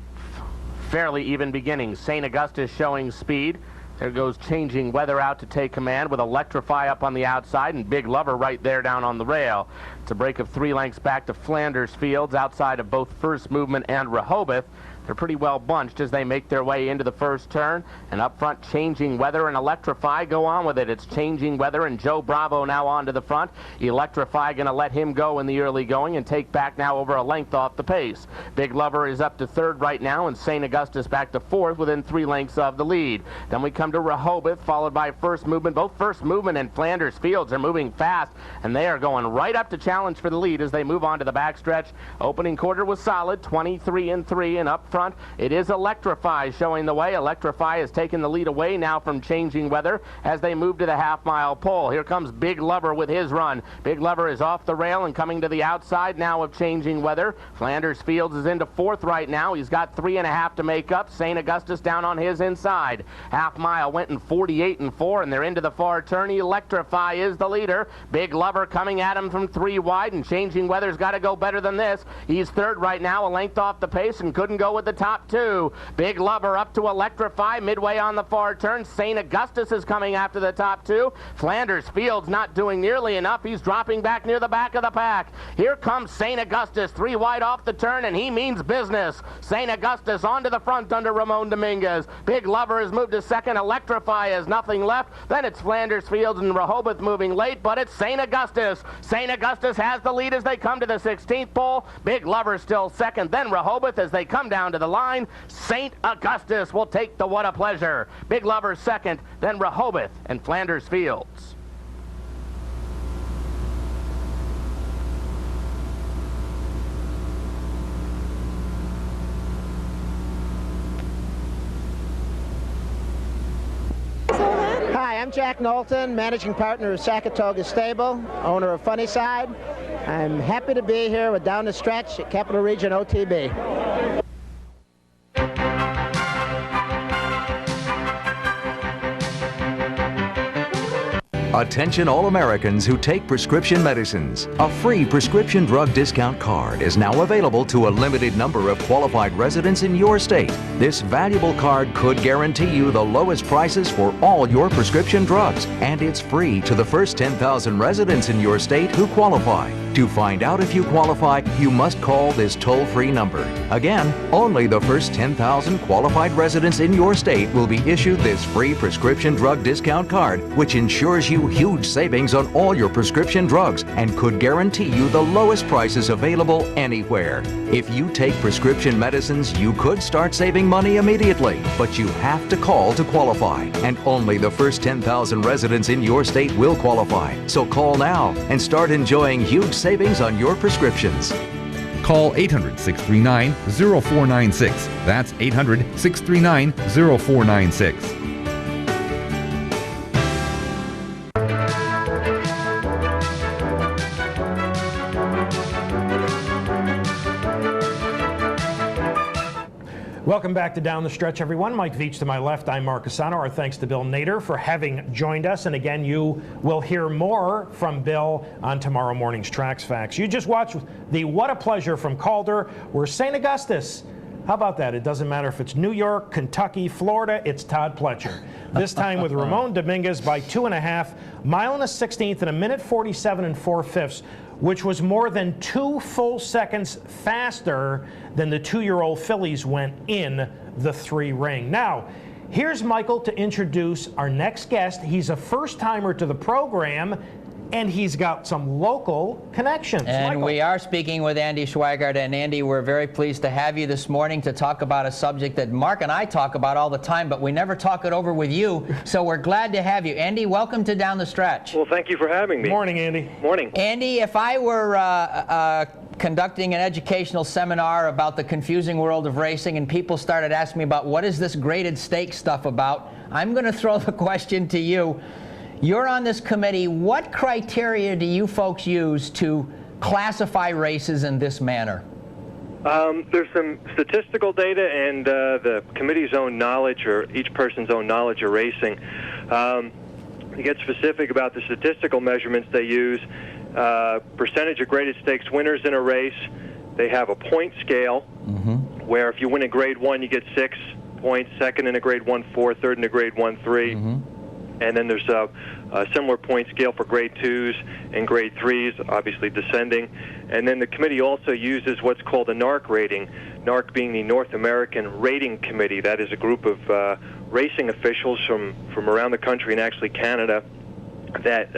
Fairly even beginning. St. Augustus showing speed. There goes Changing Weather out to take command with Electrify up on the outside and Big Lover right there down on the rail. It's a break of 3 lengths back to Flanders Fields outside of both First Movement and Rehoboth. They're pretty well bunched as they make their way into the first turn. And up front, Changing Weather and Electrify go on with it. It's Changing Weather and Joe Bravo now onto the front. Electrify going to let him go in the early going and take back now over a length off the pace. Big Lover is up to 3rd right now, and St. Augustus back to 4th within 3 lengths of the lead. Then we come to Rehoboth, followed by First Movement. Both First Movement and Flanders Fields are moving fast, and they are going right up to challenge for the lead as they move on to the backstretch. Opening quarter was solid, 23-3, and up front it is Electrify showing the way. Electrify has taken the lead away now from Changing Weather as they move to the half-mile pole. Here comes Big Lover with his run. Big Lover is off the rail and coming to the outside now of Changing Weather. Flanders Fields is into 4th right now. He's got 3.5 to make up. St. Augustus down on his inside. Half-mile went in 48-4, and they're into the far turn. Electrify is the leader. Big Lover coming at him from 3 wide, and Changing Weather's got to go better than this. He's 3rd right now, a length off the pace, and couldn't go with the top 2. Big Lover up to Electrify midway on the far turn. St. Augustus is coming after the top 2. Flanders Fields not doing nearly enough. He's dropping back near the back of the pack. Here comes St. Augustus, 3 wide off the turn, and he means business. St. Augustus onto the front under Ramon Dominguez. Big Lover has moved to 2nd. Electrify has nothing left. Then it's Flanders Fields and Rehoboth moving late, but it's St. Augustus. St. Augustus has the lead as they come to the 16th pole. Big Lover still 2nd. Then Rehoboth as they come down to the line. St. Augustus will take the What a Pleasure. Big Lover 2nd, then Rehoboth and Flanders Fields. Hi, I'm Jack Knowlton, managing partner of Saratoga Stable, owner of Funny Side. I'm happy to be here with Down the Stretch at Capital Region OTB. Attention all Americans who take prescription medicines. A free prescription drug discount card is now available to a limited number of qualified residents in your state. This valuable card could guarantee you the lowest prices for all your prescription drugs, and it's free to the first 10,000 residents in your state who qualify. To find out if you qualify, you must call this toll-free number. Again, only the first 10,000 qualified residents in your state will be issued this free prescription drug discount card, which ensures you huge savings on all your prescription drugs and could guarantee you the lowest prices available anywhere. If you take prescription medicines, you could start saving money immediately, but you have to call to qualify, and only the first 10,000 residents in your state will qualify. So call now and start enjoying huge savings on your prescriptions. Call 800-639-0496. That's 800-639-0496. Welcome back to Down the Stretch, everyone. Mike Veitch to my left. I'm Mark CUSANO. Our thanks to Bill Nader for having joined us. And again, you will hear more from Bill on tomorrow morning's Tracks Facts. You just watched the What a Pleasure from Calder. We're St. Augustus. How about that? It doesn't matter if it's New York, Kentucky, Florida, it's Todd Pletcher. This time with Ramon Dominguez by 2.5, mile and a 16th, and a minute 47 and 4/5, which was more than 2 full seconds faster than the 2-year-old fillies went in the 3 ring. Now, here's Michael to introduce our next guest. He's a first-timer to the program, and he's got some local connections. And Michael. we are speaking with Andy Schweigart. And Andy, we're very pleased to have you this morning to talk about a subject that Mark and I talk about all the time, but we never talk it over with you. So we're glad to have you. Andy, welcome to Down the Stretch. Well, thank you for having me. Morning, Andy. Morning. Andy, if I were conducting an educational seminar about the confusing world of racing and people started asking me about what is this graded stake stuff about, I'm going to throw the question to you. You're on this committee. What criteria do you folks use to classify races in this manner? There's some statistical data and the committee's own knowledge, or each person's own knowledge of racing. To get specific about the statistical measurements they use, percentage of graded stakes winners in a race. They have a point scale where if you win a grade 1, you get 6 points, second in a grade 1, 4, third in a grade 1, 3. And then there's a similar point scale for grade 2s and grade 3s, obviously descending. And then the committee also uses what's called a NARC rating, NARC being the North American Rating Committee. That is a group of racing officials from around the country and actually Canada that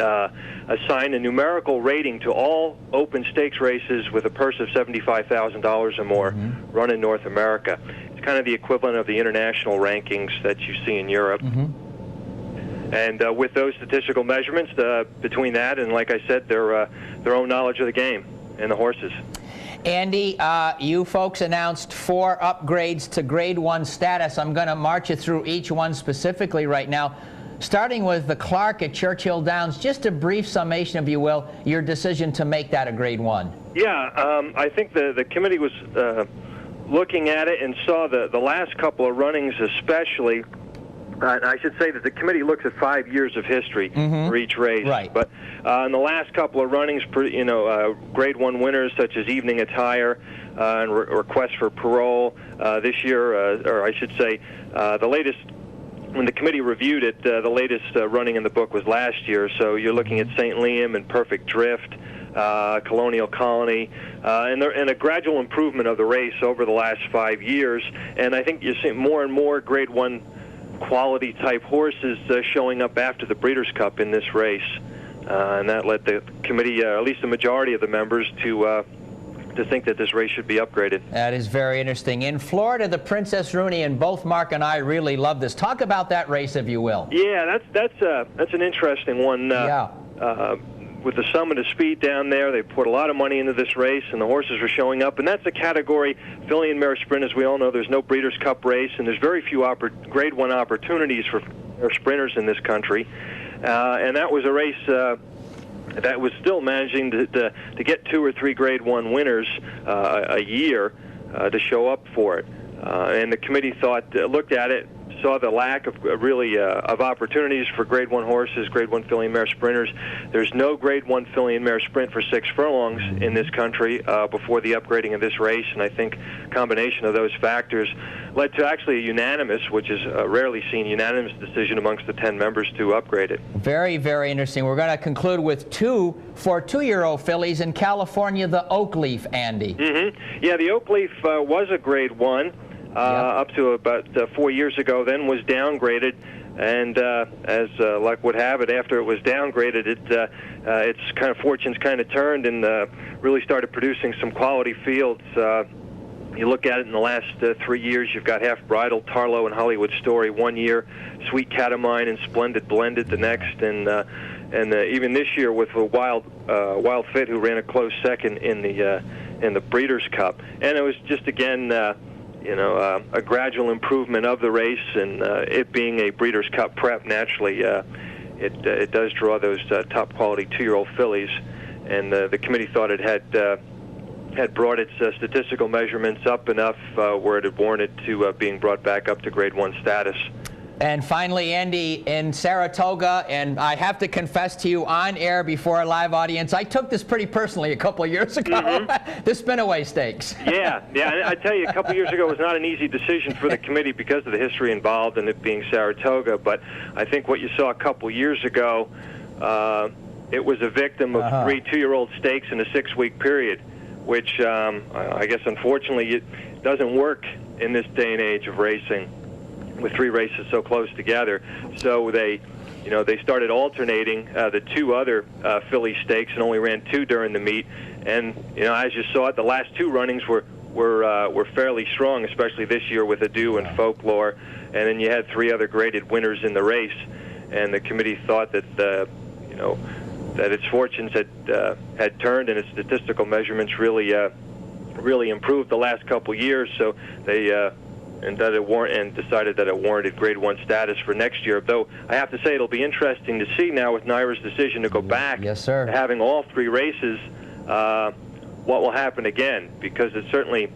assign a numerical rating to all open stakes races with a purse of $75,000 or more run in North America. It's kind of the equivalent of the international rankings that you see in Europe. And with those statistical measurements, between that and, like I said, their own knowledge of the game and the horses. Andy, you folks announced 4 upgrades to grade 1 status. I'm going to march you through each one specifically right now. Starting with the Clark at Churchill Downs, just a brief summation, if you will, your decision to make that a grade 1. Yeah, I think the committee was looking at it and saw the last couple of runnings especially. I should say that the committee looks at 5 years of history for each race. Right. But in the last couple of runnings, grade 1 winners such as Evening Attire and Request for Parole this year, or I should say, the latest. When the committee reviewed it, the latest running in the book was last year. So you're looking at St. Liam and Perfect Drift, Colonial Colony, and a gradual improvement of the race over the last 5 years. And I think you're seeing more and more grade 1 quality type horses showing up after the Breeders' Cup in this race, and that led the committee, at least the majority of the members, to think that this race should be upgraded. That is very interesting. In Florida, the Princess Rooney, and both Mark and I really love this. Talk about that race, if you will. Yeah, that's an interesting one. With the Summit of Speed down there, they put a lot of money into this race, and the horses are showing up. And that's a category, filly and mare sprint, as we all know, there's no Breeders' Cup race, and there's very few grade 1 opportunities for sprinters in this country. And that was a race that was still managing to get 2 or 3 grade 1 winners a year to show up for it. And the committee looked at it, saw the lack of of opportunities for Grade 1 horses, Grade 1 filly and mare sprinters. There's no Grade 1 filly and mare sprint for 6 furlongs in this country before the upgrading of this race, and I think a combination of those factors led to actually a unanimous, which is a rarely seen unanimous decision amongst the 10 members to upgrade it. Very, very interesting. We're going to conclude with 2 for 2-year-old fillies in California, the Oak Leaf, Andy. Yeah, the Oak Leaf was a Grade 1 up to about 4 years ago, then was downgraded. And as luck would have it, after it was downgraded, its kind of fortunes kind of turned and really started producing some quality fields. You look at it in the last 3 years, you've got Half Bridal, Tarlow, and Hollywood Story 1 year, Sweet Catamine and Splendid Blended the next, and even this year with a Wild Fit, who ran a close second in the Breeders' Cup. And it was just again, a gradual improvement of the race, and it being a Breeders' Cup prep, naturally, it does draw those top quality 2-year-old fillies, and the committee thought it had brought its statistical measurements up enough where it had warranted to being brought back up to Grade 1 status. And finally, Andy, in Saratoga, and I have to confess to you on air before a live audience, I took this pretty personally a couple of years ago, the Spinaway Stakes. Yeah, I tell you, a couple of years ago was not an easy decision for the committee because of the history involved and it being Saratoga, but I think what you saw a couple of years ago, it was a victim of 3 2-year-old stakes in a 6-week period, which I guess unfortunately it doesn't work in this day and age of racing with 3 races so close together. So they started alternating the 2 other filly stakes and only ran 2 during the meet. And as you saw it, the last 2 runnings were fairly strong, especially this year with Ado and Folklore. And then you had 3 other graded winners in the race. And the committee thought that that its fortunes had turned and its statistical measurements really improved the last couple years. So they and decided that it warranted Grade 1 status for next year. Though I have to say it'll be interesting to see now with NYRA's decision to go back to having all 3 races, what will happen again, because it certainly,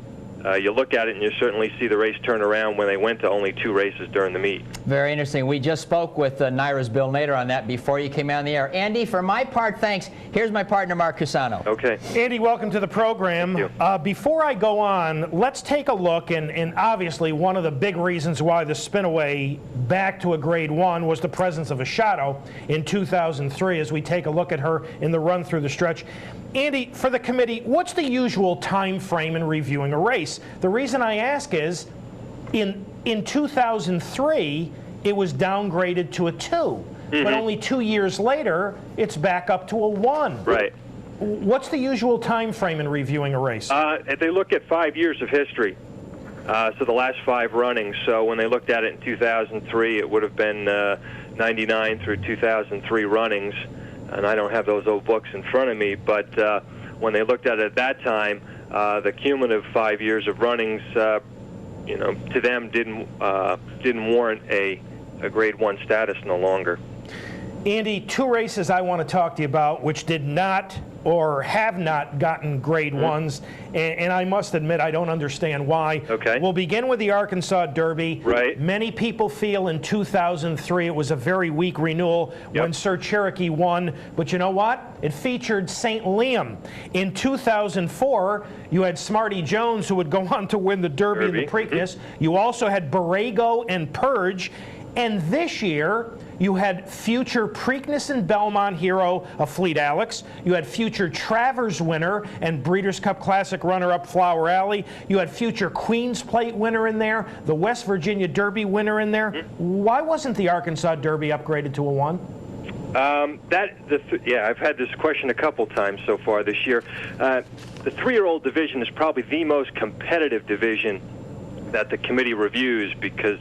you look at it and you certainly see the race turn around when they went to only 2 races during the meet. Very interesting. We just spoke with NYRA's Bill Nader on that before you came on the air. Andy, for my part, thanks. Here's my partner, Mark Cusano. Okay. Andy, welcome to the program. Before I go on, let's take a look, and obviously one of the big reasons why the Spinaway back to a Grade 1 was the presence of a shadow in 2003 as we take a look at her in the run through the stretch. Andy, for the committee, what's the usual time frame in reviewing a race? The reason I ask is, in 2003, it was downgraded to a 2, but only 2 years later, it's back up to a 1. Right. What's the usual time frame in reviewing a race? They look at 5 years of history, so the last 5 runnings. So when they looked at it in 2003, it would have been 99 through 2003 runnings. And I don't have those old books in front of me, but when they looked at it at that time, the cumulative 5 years of runnings, to them didn't warrant a Grade 1 status no longer. Andy, 2 races I want to talk to you about which did not or have not gotten Grade 1s, and I must admit I don't understand why. Okay. We'll begin with the Arkansas Derby. Right. Many people feel in 2003 it was a very weak renewal when Sir Cherokee won, but you know what? It featured St. Liam. In 2004, you had Smarty Jones, who would go on to win the Derby and the Preakness. You also had Borrego and Purge. And this year, you had future Preakness and Belmont hero of Fleet Alex. You had future Travers winner and Breeders' Cup Classic runner-up Flower Alley. You had future Queen's Plate winner in there, the West Virginia Derby winner in there. Why wasn't the Arkansas Derby upgraded to a 1? I've had this question a couple times so far this year. The 3-year-old division is probably the most competitive division that the committee reviews because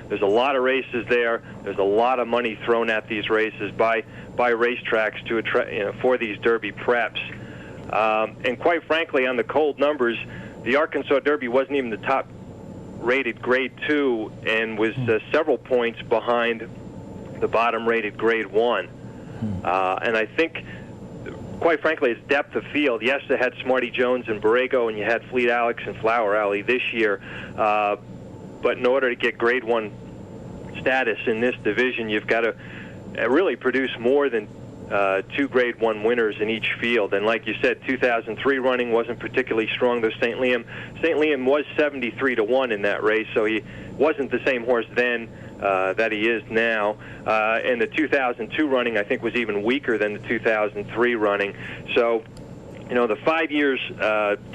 there's a lot of races there. There's a lot of money thrown at these races by racetracks to attract, for these Derby preps. And quite frankly, on the cold numbers, the Arkansas Derby wasn't even the top-rated Grade 2 and was several points behind the bottom-rated Grade 1. And I think, quite frankly, it's depth of field. Yes, they had Smarty Jones and Borrego, and you had Fleet Alex and Flower Alley this year. But in order to get Grade 1 status in this division, you've got to really produce more than 2 Grade 1 winners in each field. And like you said, 2003 running wasn't particularly strong, though St. Liam was 73-1 in that race, so he wasn't the same horse then that he is now. And the 2002 running, I think, was even weaker than the 2003 running. So, you know, the 5 years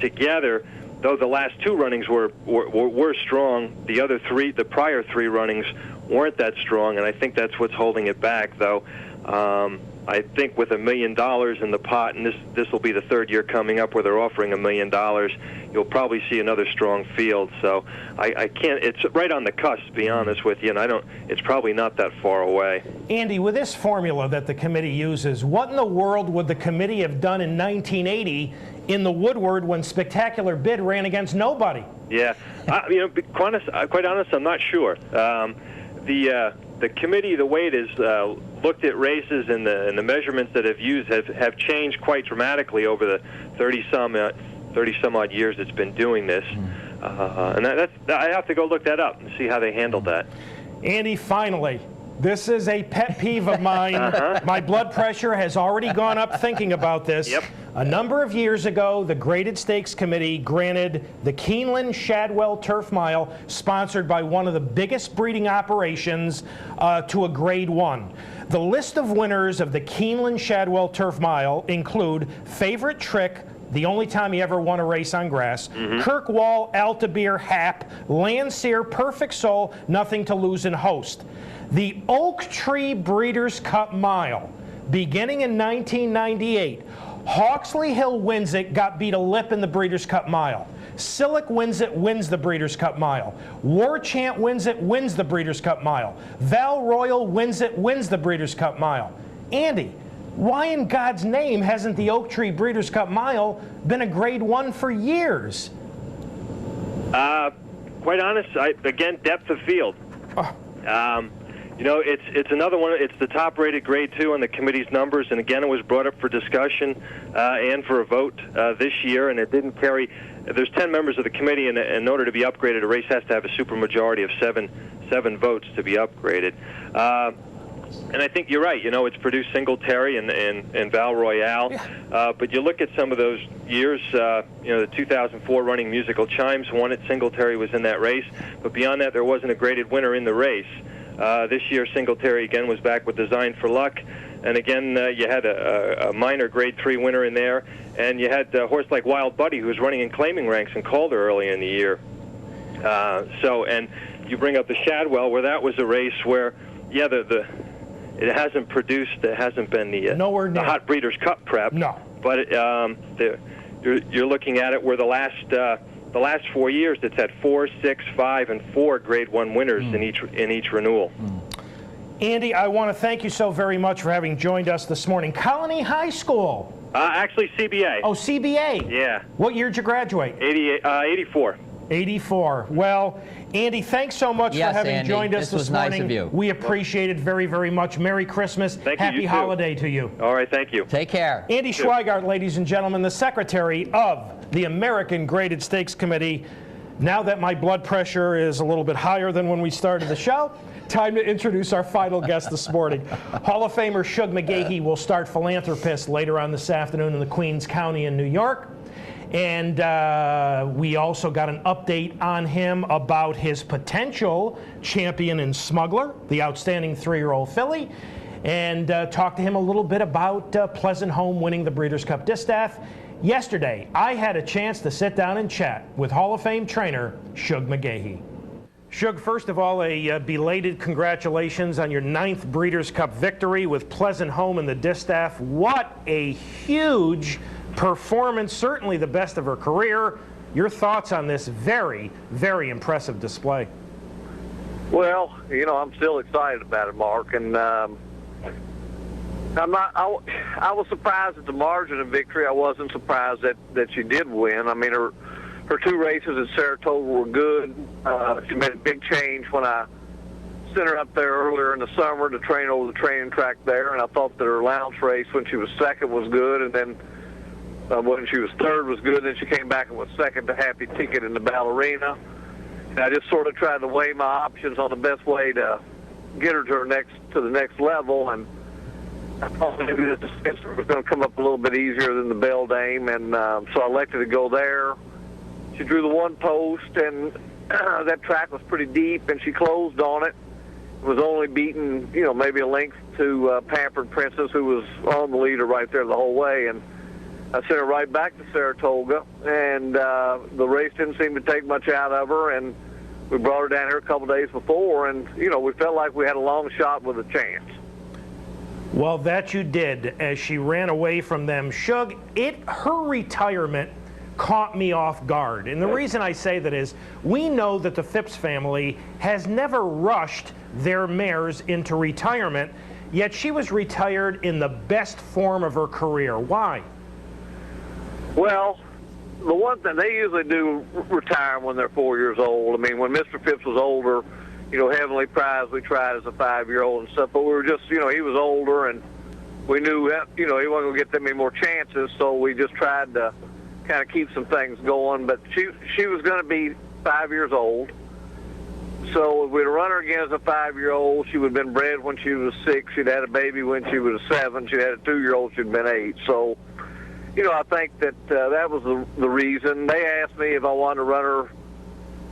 together, though the last 2 runnings were strong, the prior 3 runnings weren't that strong, and I think that's what's holding it back, though. I think with $1 million in the pot, and this will be the 3rd year coming up where they're offering $1 million, you'll probably see another strong field. So I can't. It's right on the cusp, to be honest with you, and it's probably not that far away. Andy, with this formula that the committee uses, what in the world would the committee have done in 1980 in the Woodward when Spectacular Bid ran against nobody? Yeah, you know, quite honest, I'm not sure. The committee, the way it is looked at races and the measurements that have changed quite dramatically over the 30-some odd years it's been doing this, and I have to go look that up and see how they handled that. Andy, finally, this is a pet peeve of mine. My blood pressure has already gone up thinking about this. Yep. A number of years ago, the Graded Stakes Committee granted the Keeneland-Shadwell Turf Mile, sponsored by one of the biggest breeding operations, to a Grade 1. The list of winners of the Keeneland-Shadwell Turf Mile include Favorite Trick, the only time he ever won a race on grass, Kirkwall, Altabir, Hap, Landseer, Perfect Soul, Nothing to Lose, and Host. The Oak Tree Breeders' Cup Mile, beginning in 1998, Hawksley Hill wins it, got beat a lip in the Breeders' Cup Mile. Sillick wins it, wins the Breeders' Cup Mile. War Chant wins it, wins the Breeders' Cup Mile. Val Royal wins it, wins the Breeders' Cup Mile. Andy, why in God's name hasn't the Oak Tree Breeders' Cup Mile been a Grade 1 for years? Quite honest, again, depth of field. You know, it's another one. It's the top-rated Grade 2 on the committee's numbers, and again, it was brought up for discussion and for a vote this year, and it didn't carry. There's 10 members of the committee, and in order to be upgraded, a race has to have a supermajority of seven votes to be upgraded. And I think you're right. You know, it's produced Singletary and Val Royale, but you look at some of those years. You know, the 2004 running Musical Chimes won it. Singletary was in that race, but beyond that, there wasn't a graded winner in the race. This year, Singletary again was back with Design for Luck, and again you had a minor Grade 3 winner in there, and you had a horse like Wild Buddy who was running in claiming ranks in Calder early in the year. And you bring up the Shadwell, where that was a race where, yeah, it hasn't produced, it hasn't been the Hot Breeders' Cup prep. No. But you're looking at it where the last 4 years, it's had 4, 6, 5, and 4 Grade 1 winners in each renewal. Andy, I want to thank you so very much for having joined us this morning. Colony High School. Actually, CBA. Oh, CBA. Yeah. What year did you graduate? 84. 84. Well, Andy, thanks so much for having joined us this morning. Nice of you. We appreciate it very, very much. Merry Christmas. Happy holiday to you. All right, thank you. Take care. Andy Schweigart, ladies and gentlemen, the secretary of the American Graded Stakes Committee. Now that my blood pressure is a little bit higher than when we started the show, time to introduce our final guest this morning. Hall of Famer Shug McGaughey will start Philanthropist later on this afternoon in the Queens County in New York. And we also got an update on him about his potential champion in Smuggler, the outstanding 3-year-old filly, and talked to him a little bit about Pleasant Home winning the Breeders' Cup Distaff. Yesterday, I had a chance to sit down and chat with Hall of Fame trainer Shug McGaughey. Shug, first of all, a belated congratulations on your 9th Breeders' Cup victory with Pleasant Home in the Distaff. What a huge performance, certainly the best of her career. Your thoughts on this very, very impressive display? Well, you know, I'm still excited about it, Mark, and I was surprised at the margin of victory. I wasn't surprised that she did win. I mean, her 2 races at Saratoga were good. She made a big change when I sent her up there earlier in the summer to train over the training track there, and I thought that her allowance race when she was second was good, and then when she was third was good, and then she came back and was second to Happy Ticket in the Ballerina. And I just sort of tried to weigh my options on the best way to get her to the next level, and I thought maybe the Spencer was going to come up a little bit easier than the Beldame, and so I elected to go there. She drew the one post, and that track was pretty deep, and she closed on it. Was only beaten, maybe a length to Pampered Princess, who was on the leader right there the whole way, and I sent her right back to Saratoga, and the race didn't seem to take much out of her, and we brought her down here a couple days before, and, we felt like we had a long shot with a chance. Well, that you did, as she ran away from them. Shug, her retirement caught me off guard. And the reason I say that is we know that the Phipps family has never rushed their mares into retirement, yet she was retired in the best form of her career. Why? Well, the one thing, they usually do retire when they're 4 years old. I mean, when Mr. Phipps was older, Heavenly Prize, we tried as a 5-year-old and stuff, but we were just, he was older, and we knew, he wasn't going to get that many more chances, so we just tried to kind of keep some things going. But she was going to be 5 years old, so if we'd run her again as a 5-year-old, she would have been bred when she was 6. She'd had a baby when she was 7. She'd had a 2-year-old, she'd been 8. So, I think that that was the reason. They asked me if I wanted to run her,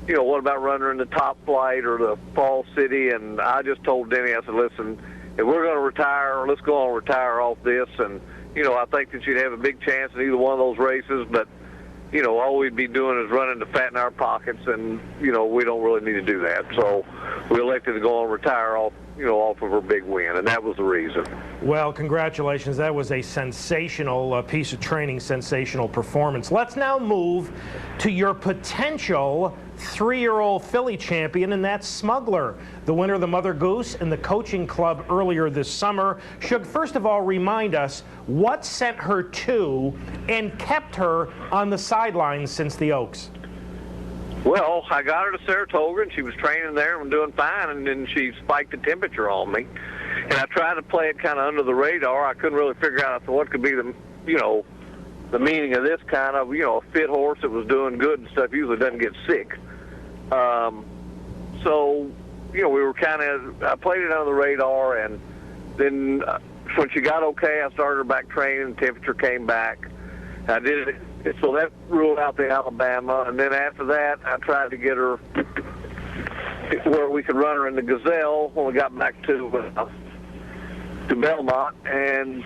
what about running her in the Top Flight or the Fall City? And I just told Denny, I said, listen, if we're going to retire, let's go on and retire off this. And, I think that she'd have a big chance in either one of those races. But, all we'd be doing is running to fatten our pockets. And, we don't really need to do that. So we elected to go on and retire off of her big win. And that was the reason. Well, congratulations. That was a sensational piece of training, sensational performance. Let's now move to your potential 3-year-old filly champion, and that's Smuggler, the winner of the Mother Goose and the coaching club earlier this summer. Shug, first of all, remind us what sent her to and kept her on the sidelines since the Oaks. Well, I got her to Saratoga, and she was training there and doing fine, and then she spiked the temperature on me. And I tried to play it kind of under the radar. I couldn't really figure out what could be the meaning of this kind of, a fit horse that was doing good and stuff usually doesn't get sick. So, we were I played it under the radar, and then when she got okay, I started her back training, the temperature came back. I did it, so that ruled out the Alabama, and then after that, I tried to get her where we could run her in the Gazelle when we got back to Belmont, and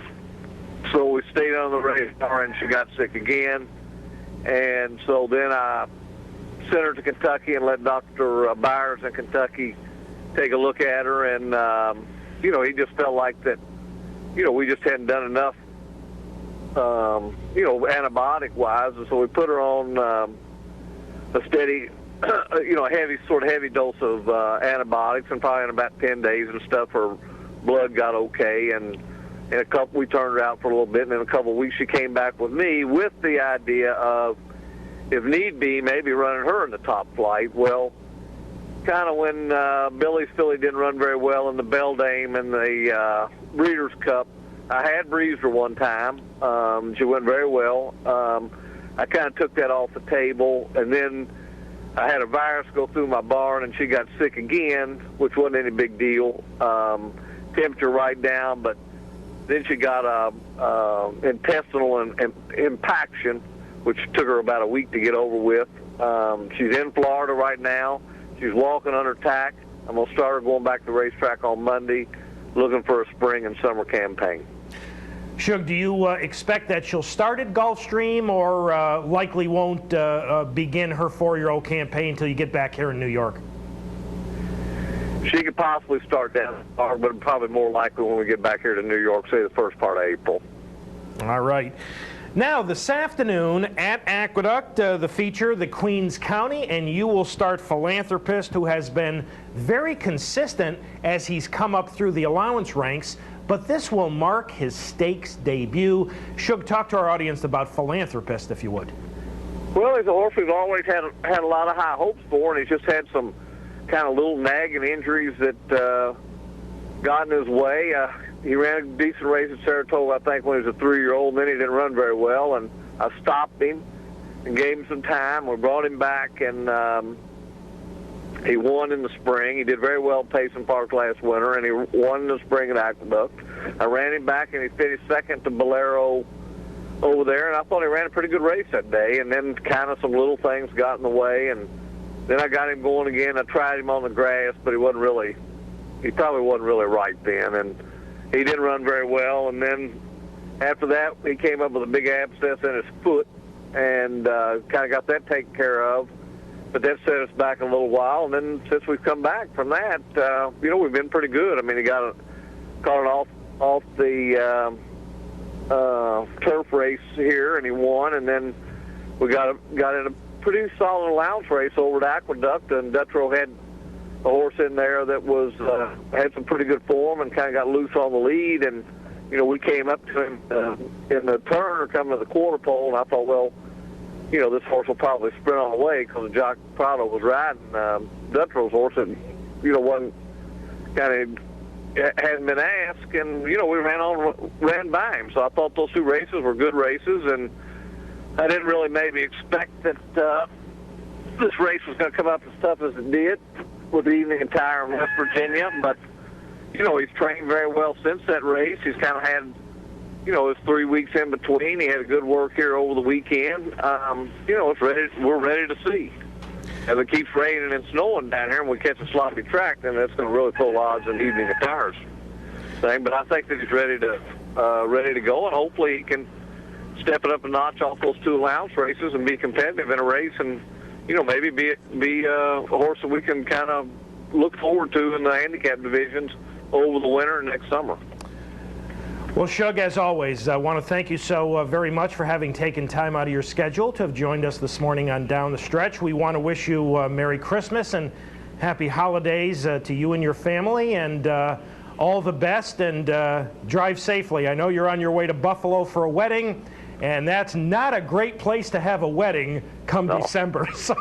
so we stayed on the radar, and she got sick again, and so then I sent her to Kentucky and let Dr. Byers in Kentucky take a look at her, and he just felt like that, we just hadn't done enough, antibiotic-wise, and so we put her on a steady, heavy dose of antibiotics, and probably in about 10 days and stuff, her blood got okay, and in we turned her out for a little bit, and in a couple of weeks she came back with me with the idea of, if need be, maybe running her in the Top Flight. Well, kind of when Billy's filly didn't run very well in the Beldame and the Breeders' Cup, I had breezed her one time. She went very well. I kind of took that off the table, and then I had a virus go through my barn, and she got sick again, which wasn't any big deal. Temperature right down, but then she got a intestinal impaction, which took her about a week to get over with. She's in Florida right now. She's walking under tack. I'm going to start her going back to the racetrack on Monday, looking for a spring and summer campaign. Shug, do you expect that she'll start at Gulfstream, or likely won't begin her 4-year-old campaign until you get back here in New York? She could possibly start down, but probably more likely when we get back here to New York, say the first part of April. All right. Now, this afternoon at Aqueduct, the feature, the Queens County, and you will start Philanthropist, who has been very consistent as he's come up through the allowance ranks, but this will mark his stakes debut. Shug, talk to our audience about Philanthropist, if you would. Well, he's a horse we've always had a lot of high hopes for, and he's just had some kind of little nagging injuries that got in his way. He ran a decent race at Saratoga, I think, when he was a 3-year-old, and then he didn't run very well, and I stopped him and gave him some time. We brought him back, and He won in the spring. He did very well at Payson Park last winter, and he won in the spring at Aqueduct. I ran him back, and he finished second to Bolero over there, and I thought he ran a pretty good race that day, and then kind of some little things got in the way, and then I got him going again. I tried him on the grass, but he probably wasn't really right then, and he didn't run very well, and then after that, he came up with a big abscess in his foot, and kind of got that taken care of, but that set us back a little while, and then since we've come back from that, we've been pretty good. I mean, he caught it off the turf race here, and he won, and then we got in a pretty solid allowance race over at Aqueduct, and Dutro had a horse in there that was had some pretty good form and kind of got loose on the lead, and we came up to him in the turn or coming to the quarter pole, and I thought, well, this horse will probably sprint on the way because the jock Prado was riding Dutro's horse, and wasn't hadn't been asked, and we ran by him. So I thought those two races were good races, and I didn't really maybe expect that this race was going to come up as tough as it did with the evening attire in West Virginia. But he's trained very well since that race. He's kind of had his 3 weeks in between. He had a good work here over the weekend. We're ready to see. As it keeps raining and snowing down here and we catch a sloppy track, then that's going to really pull odds in evening attires thing. But I think that he's ready to go, and hopefully he can step it up a notch off those two allowance races and be competitive in a race, and maybe be a horse that we can kind of look forward to in the handicap divisions over the winter and next summer. Well, Shug, as always, I want to thank you so very much for having taken time out of your schedule to have joined us this morning on Down the Stretch. We want to wish you Merry Christmas and Happy Holidays to you and your family, and all the best, and drive safely. I know you're on your way to Buffalo for a wedding, and that's not a great place to have a wedding come December. So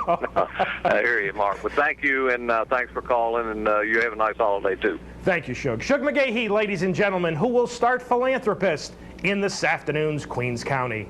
I hear you, Mark. But thank you, and thanks for calling, and you have a nice holiday, too. Thank you, Shug. Shug McGahee, ladies and gentlemen, who will start Philanthropist in this afternoon's Queens County.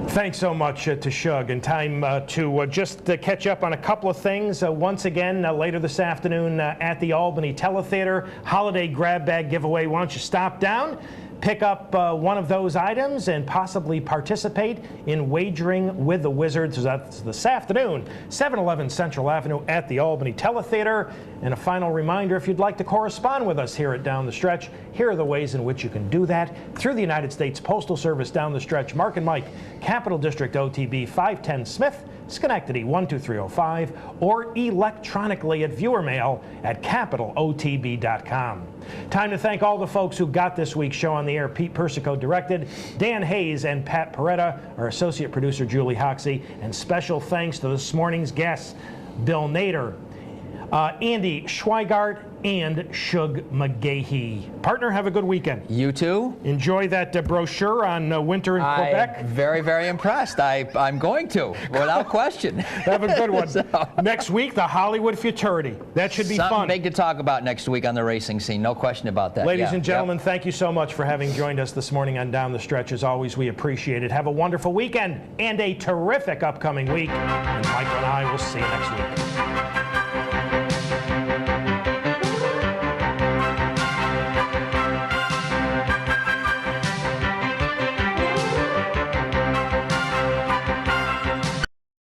Thanks so much to Shug, and time to just catch up on a couple of things. Once again, later this afternoon at the Albany Teletheater, holiday grab bag giveaway. Why don't you stop down, pick up one of those items, and possibly participate in Wagering with the Wizards. That's this afternoon, 711 Central Avenue at the Albany Teletheater. And a final reminder, if you'd like to correspond with us here at Down the Stretch, here are the ways in which you can do that. Through the United States Postal Service, Down the Stretch, Mark and Mike, Capital District OTB 510 Smith, Schenectady 12305, or electronically at viewermail at capitalotb.com. Time to thank all the folks who got this week's show on the air. Pete Persico directed, Dan Hayes and Pat Peretta, our associate producer Julie Hoxie, and special thanks to this morning's guests, Bill Nader, Andy Schweigart, and Shug McGahee. Partner, have a good weekend. You too. Enjoy that brochure on winter in Quebec. I'm very, very impressed. I'm going to, without question. Have a good one. Next week, the Hollywood Futurity. That should be fun. Something big to talk about next week on the racing scene. No question about that. Ladies and gentlemen, thank you so much for having joined us this morning on Down the Stretch. As always, we appreciate it. Have a wonderful weekend and a terrific upcoming week. And Michael and I will see you next week.